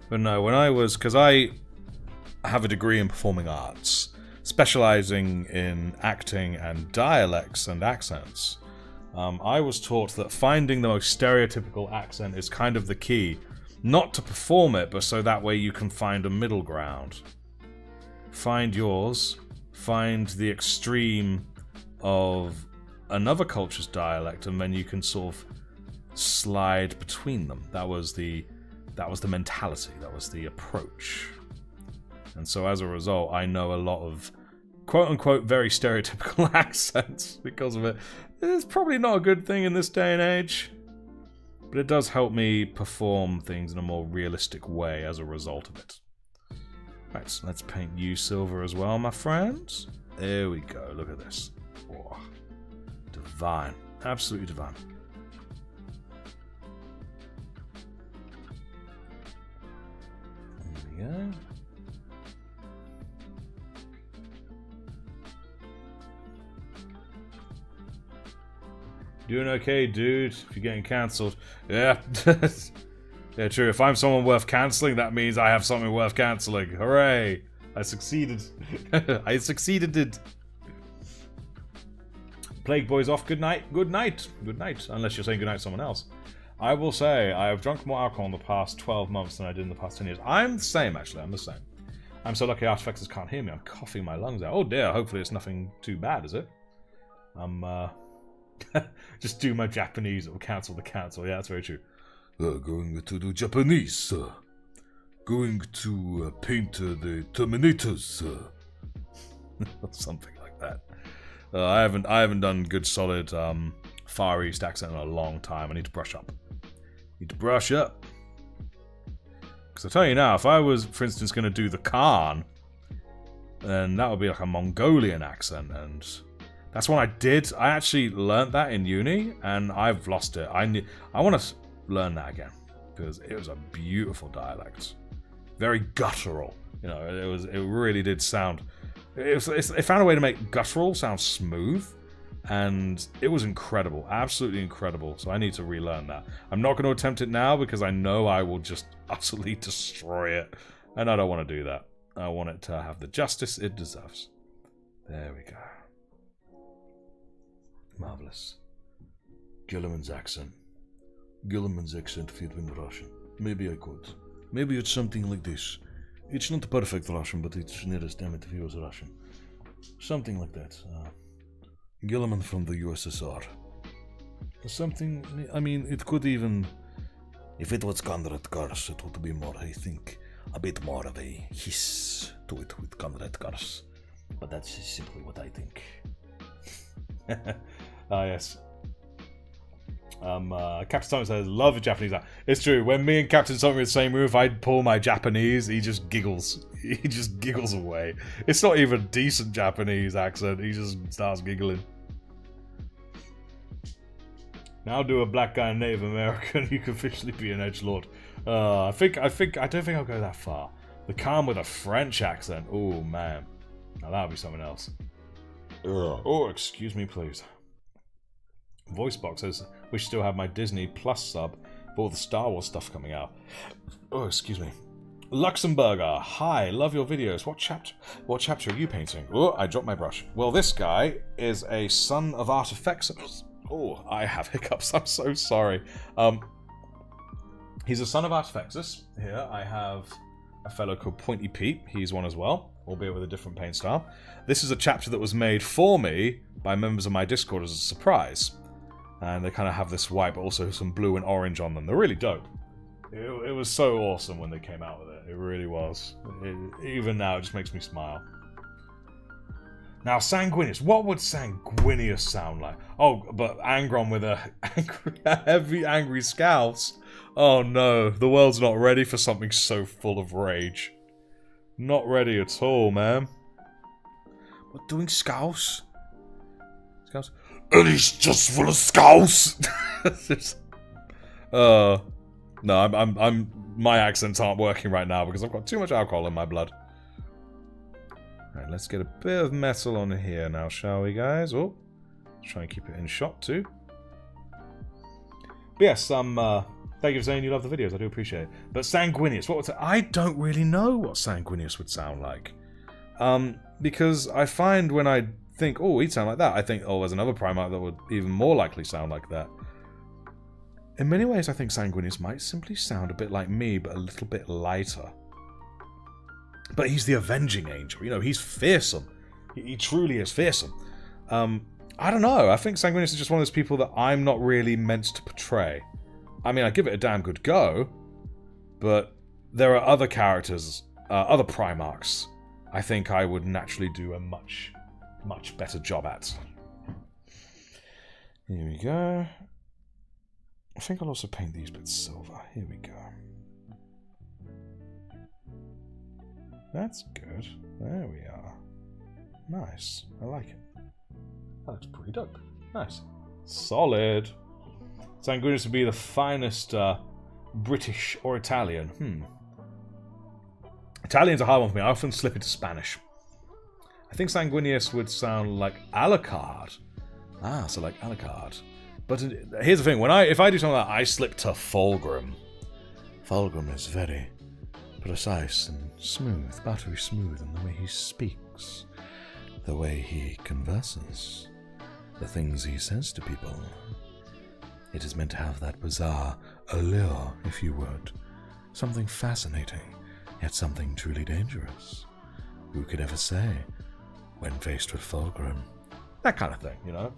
But no, when I was... Because I have a degree in performing arts, specializing in acting and dialects and accents. I was taught that finding the most stereotypical accent is kind of the key. Not to perform it, but so that way you can find a middle ground. Find yours. Find the extreme of another culture's dialect, and then you can sort of slide between them. That was the mentality. That was the approach. And so as a result, I know a lot of quote-unquote very stereotypical accents because of it. It's probably not a good thing in this day and age, but it does help me perform things in a more realistic way as a result of it. Right, so let's paint you silver as well, my friends. There we go. Look at this. Oh, divine. Absolutely divine. There we go. Doing okay, dude. If you're getting cancelled. Yeah. Yeah, true. If I'm someone worth cancelling, that means I have something worth cancelling. Hooray! I succeeded. I succeeded. Plague Boy's off. Good night. Good night. Good night. Unless you're saying good night to someone else. I will say, I have drunk more alcohol in the past 12 months than I did in the past 10 years. I'm the same, actually. I'm the same. I'm so lucky artifactors can't hear me. I'm coughing my lungs out. Oh dear. Hopefully it's nothing too bad, is it? Just do my Japanese. It will cancel the cancel. Yeah, that's very true. Going to do Japanese. Going to paint the Terminators. Something like that. I haven't done good solid Far East accent in a long time. I need to brush up. Because I'll tell you now, if I was, for instance, going to do the Khan, then that would be like a Mongolian accent, and that's what I did. I actually learnt that in uni, and I've lost it. I want to learn that again, because it was a beautiful dialect. Very guttural. You know, it really did sound... It found a way to make guttural sound smooth, and it was incredible. Absolutely incredible. So I need to relearn that. I'm not going to attempt it now, because I know I will just utterly destroy it, and I don't want to do that. I want it to have the justice it deserves. There we go. Marvelous. Gilliman's accent. Gilliman's accent fit in Russian. Maybe I could. Maybe it's something like this. It's not perfect Russian, but it's nearest damn it if he was Russian. Something like that. Gilliman from the USSR. Something, I mean, it could even... If it was Konrad Kars, it would be more, I think, a bit more of a hiss to it with Konrad Kars. But that's simply what I think. Ah, yes. Captain Tommy says, love Japanese. It's true, when me and Captain Tommy are in the same room, if I pull my Japanese, he just giggles. He just giggles away. It's not even decent Japanese accent, he just starts giggling. Now do a black guy and Native American, you can officially be an edgelord. I don't think I'll go that far. The Khan with a French accent, oh man. Now that would be something else. Oh, excuse me please. Voicebox says, we still have my Disney Plus sub for all the Star Wars stuff coming out. Oh, excuse me. Luxemburger, hi, love your videos. What chapter are you painting? Oh, I dropped my brush. Well, this guy is a son of Artifexus. Oh, I have hiccups. I'm so sorry. He's a son of Artifexus. Here, I have a fellow called Pointy Pete. He's one as well, albeit with a different paint style. This is a chapter that was made for me by members of my Discord as a surprise. And they kind of have this white, but also some blue and orange on them. They're really dope. It was so awesome when they came out with it. It really was. Even now, it just makes me smile. Now, Sanguinius. What would Sanguinius sound like? Oh, but Angron with a heavy, angry scowls. Oh no, the world's not ready for something so full of rage. Not ready at all, man. What, doing scowls? Scowls? And he's just full of scowls! No, my accents aren't working right now because I've got too much alcohol in my blood. Alright, let's get a bit of metal on here now, shall we, guys? Oh, let's try and keep it in shot, too. But yes, thank you for saying you love the videos, I do appreciate it. But Sanguinius, what would I don't really know what Sanguinius would sound like. Because I find when I think, oh, he'd sound like that, I think, oh, there's another Primarch that would even more likely sound like that. In many ways, I think Sanguinius might simply sound a bit like me, but a little bit lighter. But he's the avenging angel, you know, he's fearsome. He truly is fearsome. I don't know, I think Sanguinius is just one of those people that I'm not really meant to portray. I mean, I give it a damn good go, but there are other characters, other Primarchs, I think I would naturally do a much better job at. Here we go. I think I'll also paint these bits silver. Here we go. That's good. There we are. Nice. I like it. That looks pretty dope. Nice. Solid. Sanguinius would be the finest British or Italian. Italian's a hard one for me. I often slip into Spanish. I think Sanguinius would sound like Alucard. Ah, so like Alucard. But here's the thing, if I do something like that, I slip to Fulgrim. Fulgrim is very precise and smooth, buttery smooth in the way he speaks, the way he converses, the things he says to people. It is meant to have that bizarre allure, if you would. Something fascinating, yet something truly dangerous. Who could ever say when faced with Fulgrim? That kind of thing, you know?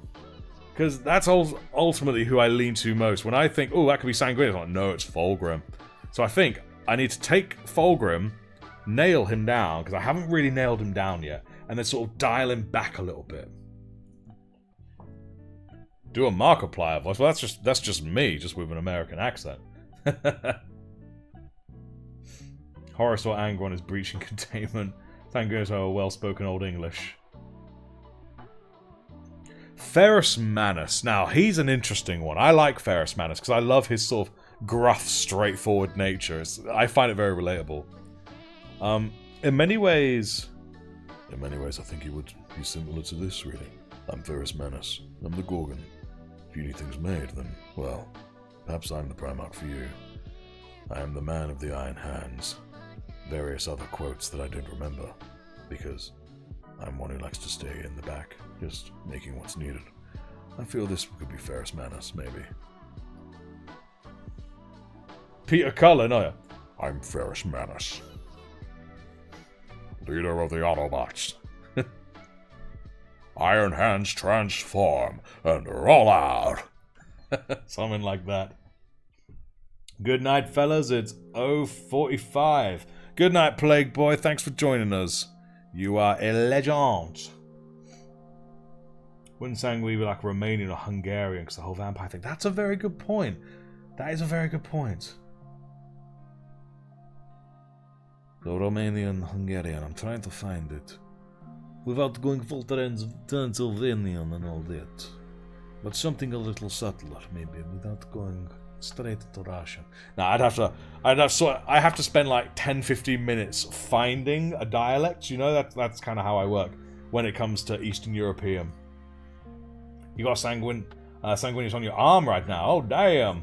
Because that's ultimately who I lean to most. When I think, oh, that could be Sanguinius, I'm like, no, it's Fulgrim. So I think I need to take Fulgrim, nail him down, because I haven't really nailed him down yet, and then sort of dial him back a little bit. Do a Markiplier voice. Well, that's just me, just with an American accent. Horror saw anger on his breaching containment. Thank goodness I have a well-spoken Old English. Ferrus Manus. Now, he's an interesting one. I like Ferrus Manus because I love his sort of gruff, straightforward nature. I find it very relatable. In many ways, I think he would be similar to this, really. I'm Ferrus Manus. I'm the Gorgon. If you need things made, then, well, perhaps I'm the Primarch for you. I am the man of the iron hands. Various other quotes that I don't remember, because I'm one who likes to stay in the back, just making what's needed. I feel this could be Ferrus Manus, maybe. Peter Cullen, are you? I'm Ferrus Manus, leader of the Autobots. Iron hands transform and roll out. Something like that. Good night, fellas. It's 0:45. Good night, Plague Boy. Thanks for joining us. You are a legend. Wouldn't Sanguine be like Romanian or Hungarian because the whole vampire thing? That's a very good point. That is a very good point. The Romanian, Hungarian. I'm trying to find it. Without going full Transylvanian and all that. But something a little subtler, maybe, without going straight to Russian. Now, I have to spend like 10-15 minutes finding a dialect, you know? That's kind of how I work when it comes to Eastern European. You got Sanguine. Sanguine is on your arm right now. Oh, damn.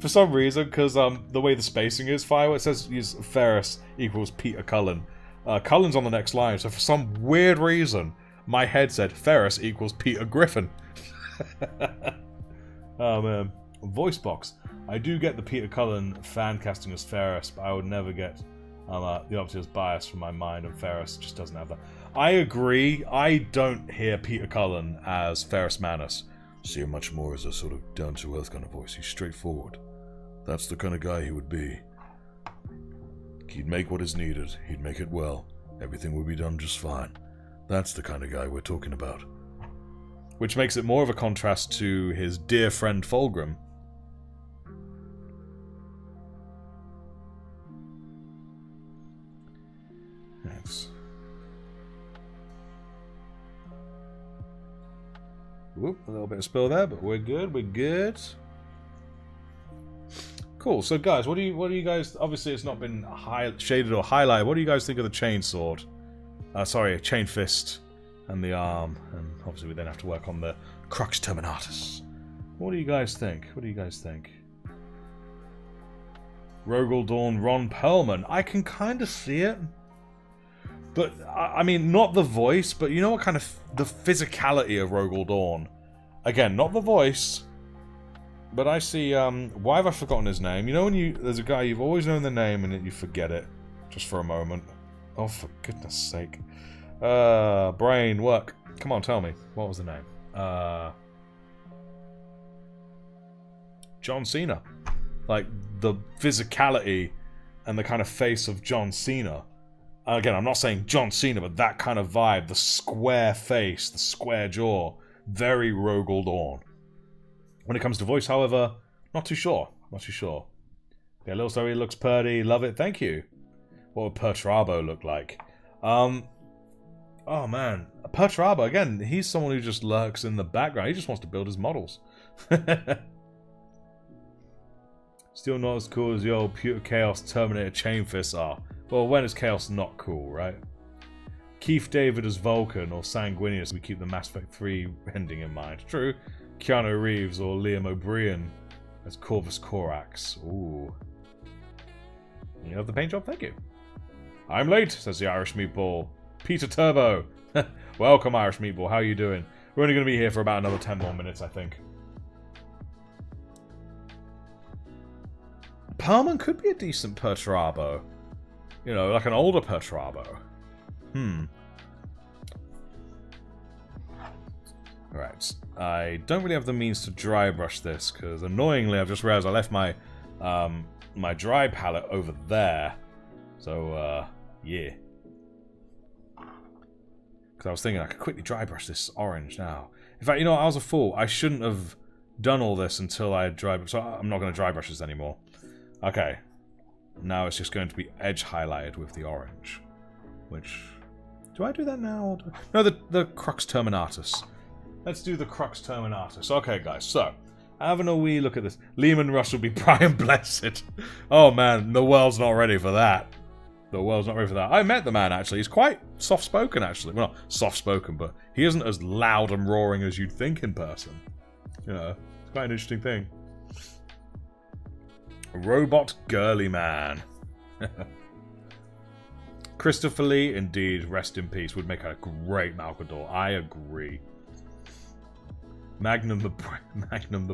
For some reason, because the way the spacing is, Fire, it says Ferrus equals Peter Cullen. Cullen's on the next line, so for some weird reason, my head said Ferrus equals Peter Griffin. Oh man. Voice box. I do get the Peter Cullen fan casting as Ferrus, but I would never get the obvious bias from my mind, and Ferrus just doesn't have that. I agree. I don't hear Peter Cullen as Ferrus Manus. See him much more as a sort of down-to-earth kind of voice. He's straightforward. That's the kind of guy he would be. He'd make what is needed. He'd make it well. Everything would be done just fine. That's the kind of guy we're talking about. Which makes it more of a contrast to his dear friend Fulgrim. Thanks. Whoop, a little bit of spill there, but we're good, we're good. Cool, so guys, what do you guys, obviously it's not been shaded or highlighted, what do you guys think of the chainsword? Chainfist and the arm, and obviously we then have to work on the Crux Terminatus. What do you guys think? What do you guys think? Rogel Dawn, Ron Perlman. I can kind of see it. But, I mean, not the voice, but you know what kind of... the physicality of Rogel Dawn. Again, not the voice, but I see... why have I forgotten his name? You know when there's a guy you've always known the name and you forget it, just for a moment. Oh, for goodness sake. Brain, work. Come on, tell me. What was the name? John Cena. Like, the physicality and the kind of face of John Cena. Again, I'm not saying John Cena, but that kind of vibe. The square face, the square jaw. Very Rogel Dawn. When it comes to voice, however, not too sure. Not too sure. Yeah, Little Story looks purdy. Love it. Thank you. What would Perturabo look like? Oh, man. Perturabo, again, he's someone who just lurks in the background. He just wants to build his models. Still not as cool as the old Pure Chaos Terminator Chainfist are. Well, when is Chaos not cool, right? Keith David as Vulcan or Sanguinius, we keep the Mass Effect 3 ending in mind. True. Keanu Reeves or Liam O'Brien as Corvus Corax. Ooh. You have the paint job? Thank you. I'm late, says the Irish Meatball. Peter Turbo. Welcome, Irish Meatball. How are you doing? We're only going to be here for about another 10 more minutes, I think. Perlman could be a decent Perturabo. You know, like an older Perturabo. Alright. I don't really have the means to dry brush this, because annoyingly I've just realized I left my my dry palette over there. So, yeah. Because I was thinking I could quickly dry brush this orange now. In fact, you know what? I was a fool. I shouldn't have done all this until I had dry brush. So I'm not going to dry brush this anymore. Okay. Now it's just going to be edge highlighted with the orange. Which... Do I do that now? No, the Crux Terminatus. Let's do the Crux Terminatus. Okay, guys, so... Having a wee look at this. Lehman Russ will be Brian Blessed. Oh, man, the world's not ready for that. The world's not ready for that. I met the man, actually. He's quite soft-spoken, actually. Well, not soft-spoken, but he isn't as loud and roaring as you'd think in person. You know, it's quite an interesting thing. Robot girly man. Christopher Lee, indeed, rest in peace, would make a great Malcador. I agree. Magnum the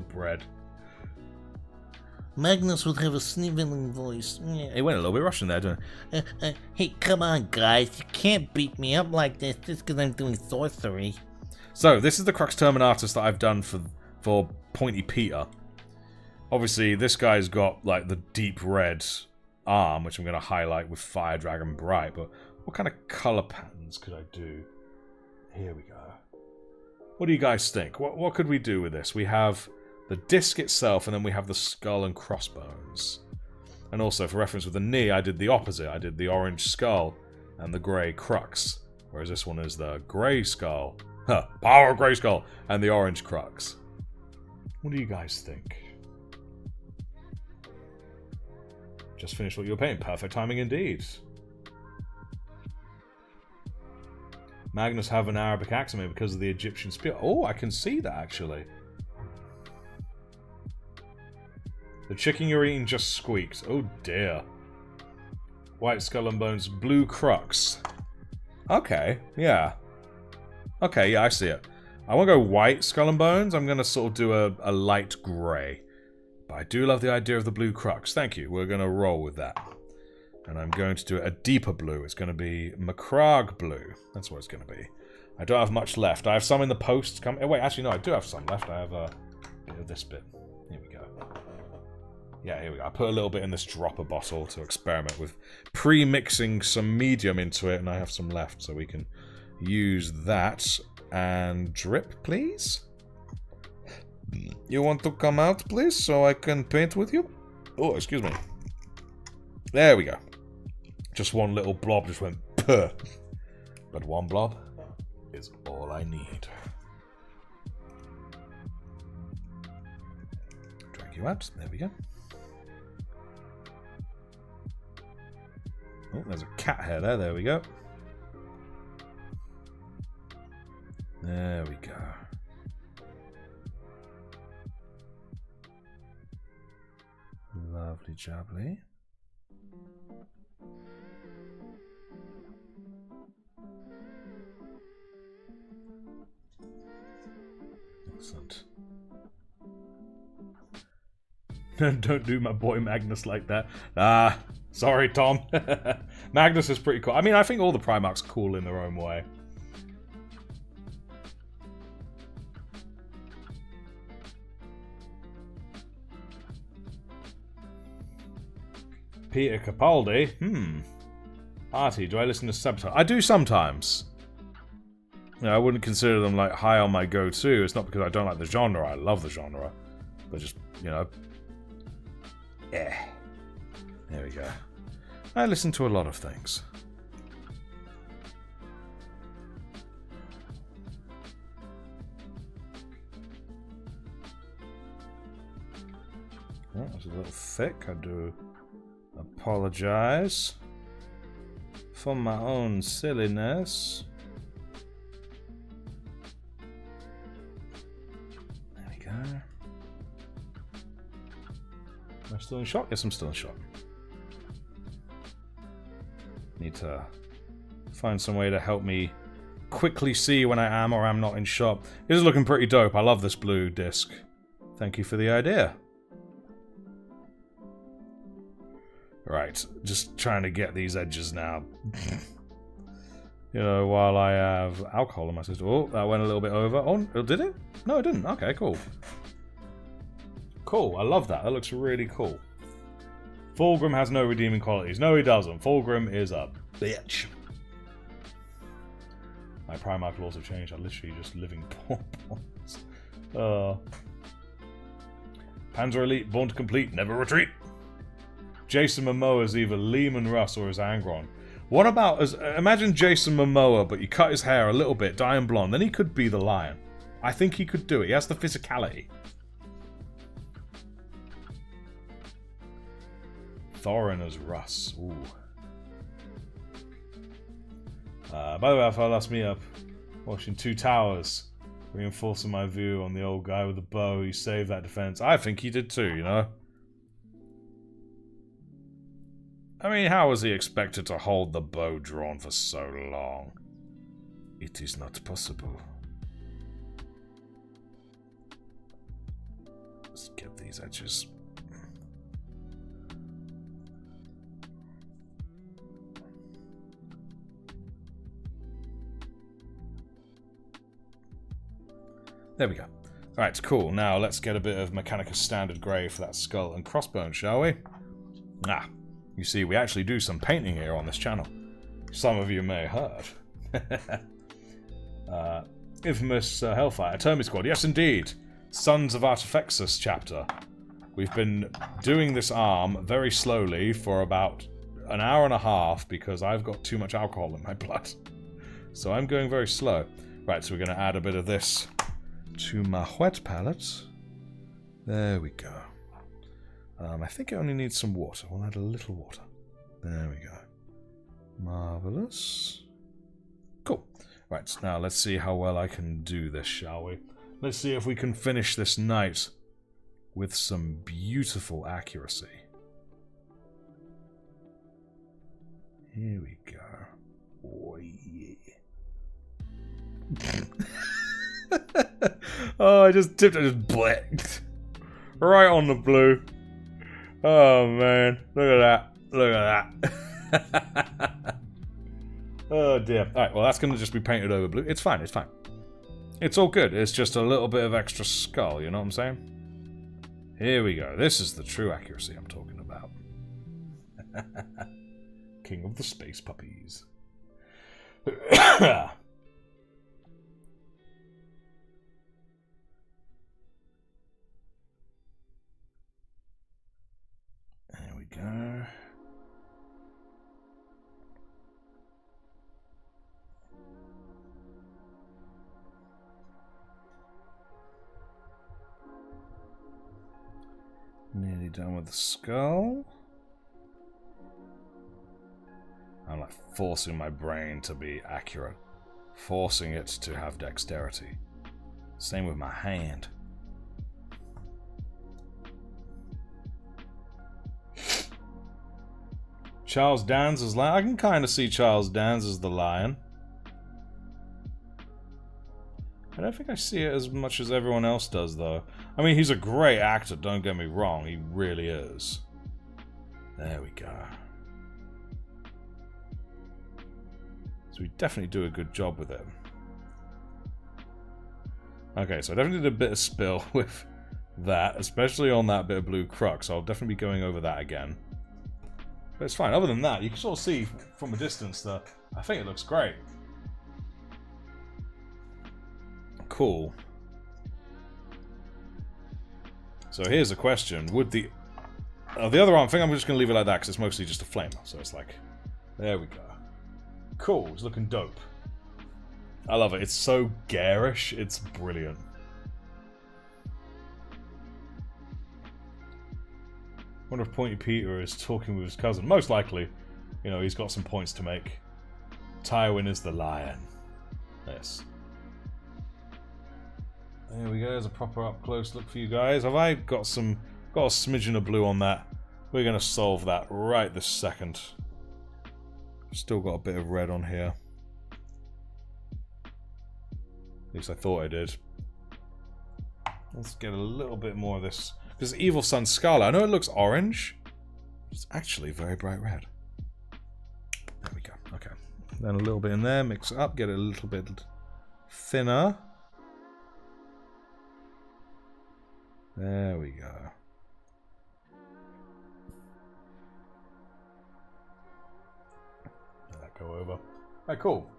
bread. Magnus would have a sniveling voice. He went a little bit Russian there, didn't he? Hey, come on, guys. You can't beat me up like this just because I'm doing sorcery. So, this is the Crux Terminatus that I've done for Pointy Peter. Obviously, this guy's got, like, the deep red arm, which I'm going to highlight with Fire Dragon Bright, but what kind of colour patterns could I do? Here we go. What do you guys think? What could we do with this? We have the disc itself, and then we have the skull and crossbones. And also, for reference with the knee, I did the opposite. I did the orange skull and the grey crux. Whereas this one is the grey skull. Huh, power grey skull! And the orange crux. What do you guys think? Just finished what you were painting. Perfect timing indeed. Magnus have an Arabic accent because of the Egyptian spirit. Oh, I can see that, actually. The chicken you're eating just squeaked. Oh, dear. White skull and bones. Blue crux. Okay, yeah. Okay, yeah, I see it. I won't go white skull and bones. I'm going to sort of do a light grey. But I do love the idea of the blue crux. Thank you. We're going to roll with that. And I'm going to do a deeper blue. It's going to be Macragge blue. That's what it's going to be. I don't have much left. I have some in the post. Oh, wait, actually, no, I do have some left. I have a bit of this bit. Here we go. Yeah, here we go. I put a little bit in this dropper bottle to experiment with pre-mixing some medium into it, and I have some left, so we can use that. And drip, please? You want to come out, please, so I can paint with you? Oh, excuse me. There we go. Just one little blob just went puh. But one blob is all I need. Drag you out. There we go. Oh, there's a cat hair there. There we go. There we go. Lovely jubbly. Excellent. Don't do my boy Magnus like that. Ah, sorry, Tom. Magnus is pretty cool. I mean, I think all the Primarchs are cool in their own way. Peter Capaldi? Artie, do I listen to subtitles? I do sometimes. You know, I wouldn't consider them like high on my go-to. It's not because I don't like the genre. I love the genre. But just, you know. Yeah. There we go. I listen to a lot of things. Oh, that's a little thick. I do apologize for my own silliness. There we go. Am I still in shot? Yes, I'm still in shot. Need to find some way to help me quickly see when I am or am not in shot. This is looking pretty dope. I love this blue disc. Thank you for the idea. Right, just trying to get these edges now. You know, while I have alcohol in my system. Oh, that went a little bit over. Oh, did it? No, it didn't. Okay, cool. Cool, I love that. That looks really cool. Fulgrim has no redeeming qualities. No, he doesn't. Fulgrim is a bitch. My Primarch laws have changed. I'm literally just living pawns. Panzer Elite, born to complete, never retreat. Jason Momoa is either Lehman Russ or is Angron. What about, imagine Jason Momoa, but you cut his hair a little bit, dye him blonde, then he could be the Lion. I think he could do it. He has the physicality. Thorin as Russ. Ooh. By the way, if I lost me up watching Two Towers, reinforcing my view on the old guy with the bow, he saved that defense. I think he did too, you know? I mean, how was he expected to hold the bow drawn for so long? It is not possible. Let's get these edges. There we go. Alright, cool. Now let's get a bit of Mechanicus Standard Grey for that skull and crossbones, shall we? Ah, you see, we actually do some painting here on this channel. Some of you may have heard. Infamous Hellfire, Terminator Squad. Yes, indeed. Sons of Artifexus chapter. We've been doing this arm very slowly for about an hour and a half because I've got too much alcohol in my blood. So I'm going very slow. Right, so we're going to add a bit of this to my wet palette. There we go. I think it only needs some water. We'll add a little water. There we go. Marvelous. Cool. Right, so now let's see how well I can do this, shall we? Let's see if we can finish this night with some beautiful accuracy. Here we go. Oh, yeah. Oh, I just tipped it, just blinked. Right on the blue. Oh, man. Look at that. Look at that. Oh, dear. Alright, well, that's going to just be painted over blue. It's fine, it's fine. It's all good. It's just a little bit of extra skull, you know what I'm saying? Here we go. This is the true accuracy I'm talking about. King of the space puppies. There we go. Nearly done with the skull. I'm like forcing my brain to be accurate. Forcing it to have dexterity. Same with my hand. Charles Dance as lion. I can kind of see Charles Dance as the lion. I don't think I see it as much as everyone else does, though. I mean, he's a great actor, don't get me wrong. He really is. There we go. So we definitely do a good job with it. Okay, so I definitely did a bit of spill with that, especially on that bit of blue crux. So I'll definitely be going over that again. But it's fine. Other than that, you can sort of see from a distance that I think it looks great. Cool. So here's a question. Would the other arm, I think I'm just going to leave it like that because it's mostly just a flamer. So it's like, there we go. Cool. It's looking dope. I love it. It's so garish. It's brilliant. I wonder if Pointy Peter is talking with his cousin. Most likely. You know, he's got some points to make. Tywin is the lion. Yes. There we go, there's a proper up-close look for you guys. Have I got a smidgen of blue on that? We're going to solve that right this second. Still got a bit of red on here. At least I thought I did. Let's get a little bit more of this. Because Evil Sun Scarlet, I know it looks orange. It's actually very bright red. There we go, okay. Then a little bit in there, mix it up, get it a little bit thinner. There we go. Let that go over. Alright, cool.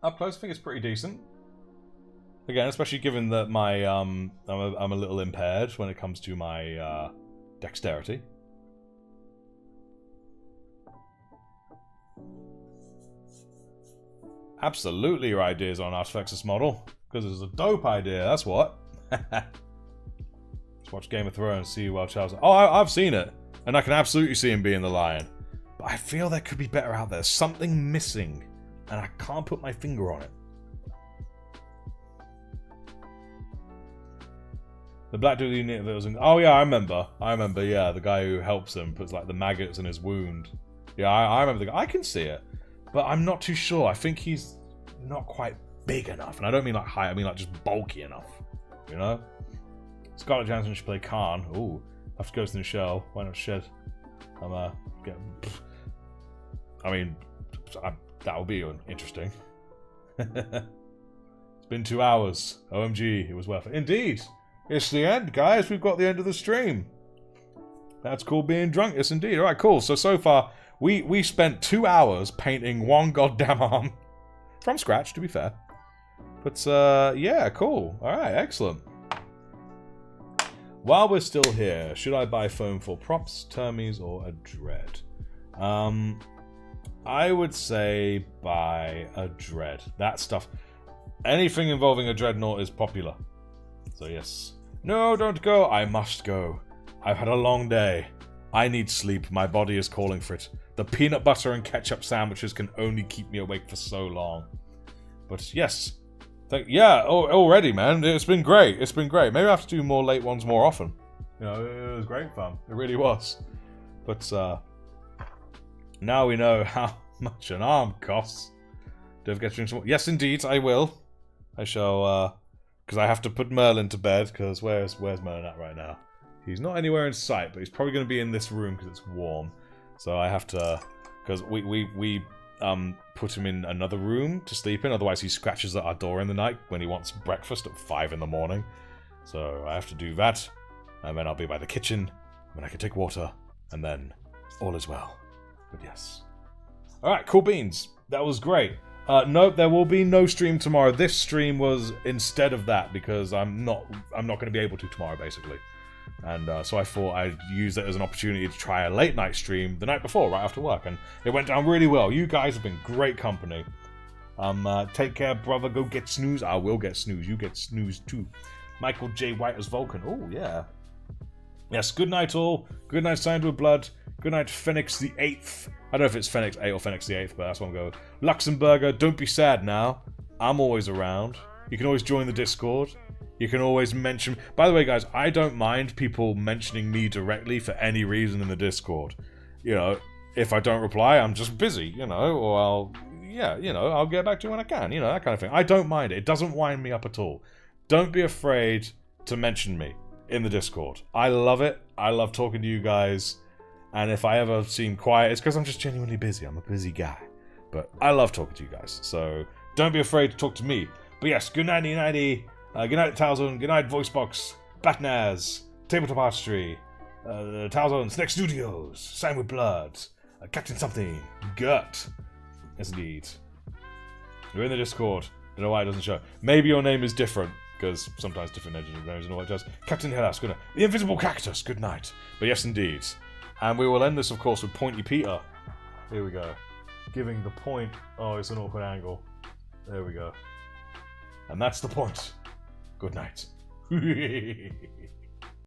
Up close, I think it's pretty decent. Again, especially given that my I'm a little impaired when it comes to my dexterity. Absolutely, your ideas on Artifexus model, because it's a dope idea. That's what. Let's watch Game of Thrones, see while Charles. Oh, I've seen it, and I can absolutely see him being the lion. But I feel there could be better out there. Something missing, and I can't put my finger on it. The black dude that was in... Oh yeah, I remember. Yeah, the guy who helps him puts like the maggots in his wound. Yeah, I remember the guy. I can see it, but I'm not too sure. I think he's not quite big enough, and I don't mean like height. I mean like just bulky enough. You know. Scarlett Johansson should play Khan. Ooh, have to go in the shell. Why not Shed? I mean, that would be interesting. It's been 2 hours. OMG, it was worth it. Indeed. It's the end, guys. We've got the end of the stream. That's called being drunk. Yes, indeed. All right, cool. So far, we spent 2 hours painting one goddamn arm. From scratch, to be fair. But, yeah, cool. All right, excellent. While we're still here, should I buy foam for props, termies, or a dread? I would say buy a dread. That stuff... Anything involving a dreadnought is popular. So yes. No, don't go. I must go. I've had a long day. I need sleep. My body is calling for it. The peanut butter and ketchup sandwiches can only keep me awake for so long. But yes. Yeah, already, man. It's been great. It's been great. Maybe I have to do more late ones more often. You know, it was great fun. It really was. But now we know how much an arm costs. Don't forget to drink some more. Yes, indeed, I will. I shall, because I have to put Merlin to bed, because where's Merlin at right now? He's not anywhere in sight, but he's probably going to be in this room because it's warm. So I have to, because we put him in another room to sleep in, otherwise he scratches at our door in the night when he wants breakfast at 5 in the morning. So I have to do that, and then I'll be by the kitchen, and I can take water, and then all is well. But yes. Alright, cool beans. That was great. Nope, there will be no stream tomorrow. This stream was instead of that because I'm not going to be able to tomorrow, basically. And so I thought I'd use it as an opportunity to try a late night stream the night before, right after work, and it went down really well. You guys have been great company. Take care, brother. Go get snooze. I will get snooze. You get snooze too. Michael J. White as Vulcan. Oh yeah. Yes. Good night, all. Good night, Signed with Blood. Good night, Phoenix the 8th. I don't know if it's Phoenix 8 or Phoenix the 8th, but that's what I'm going with. Luxemburger, don't be sad now. I'm always around. You can always join the Discord. You can always mention... By the way, guys, I don't mind people mentioning me directly for any reason in the Discord. You know, if I don't reply, I'm just busy, you know, or I'll... Yeah, you know, I'll get back to you when I can, you know, that kind of thing. I don't mind it. It doesn't wind me up at all. Don't be afraid to mention me in the Discord. I love it. I love talking to you guys. And if I ever seem quiet, it's because I'm just genuinely busy. I'm a busy guy. But I love talking to you guys. So don't be afraid to talk to me. But yes, good night, nighty. Good night, Talzone. Good night, Voicebox. Batnaz. Tabletop Artistry. Talzone. Snack Studios. Signed with Blood. Captain Something. Gut. Yes, indeed. You're in the Discord. Don't know why it doesn't show. Maybe your name is different. Because sometimes different names and all it does. Captain Hellas. Good night. The Invisible Cactus. Good night. But yes, indeed. And we will end this, of course, with Pointy Peter. Here we go. Giving the point... Oh, it's an awkward angle. There we go. And that's the point. Good night.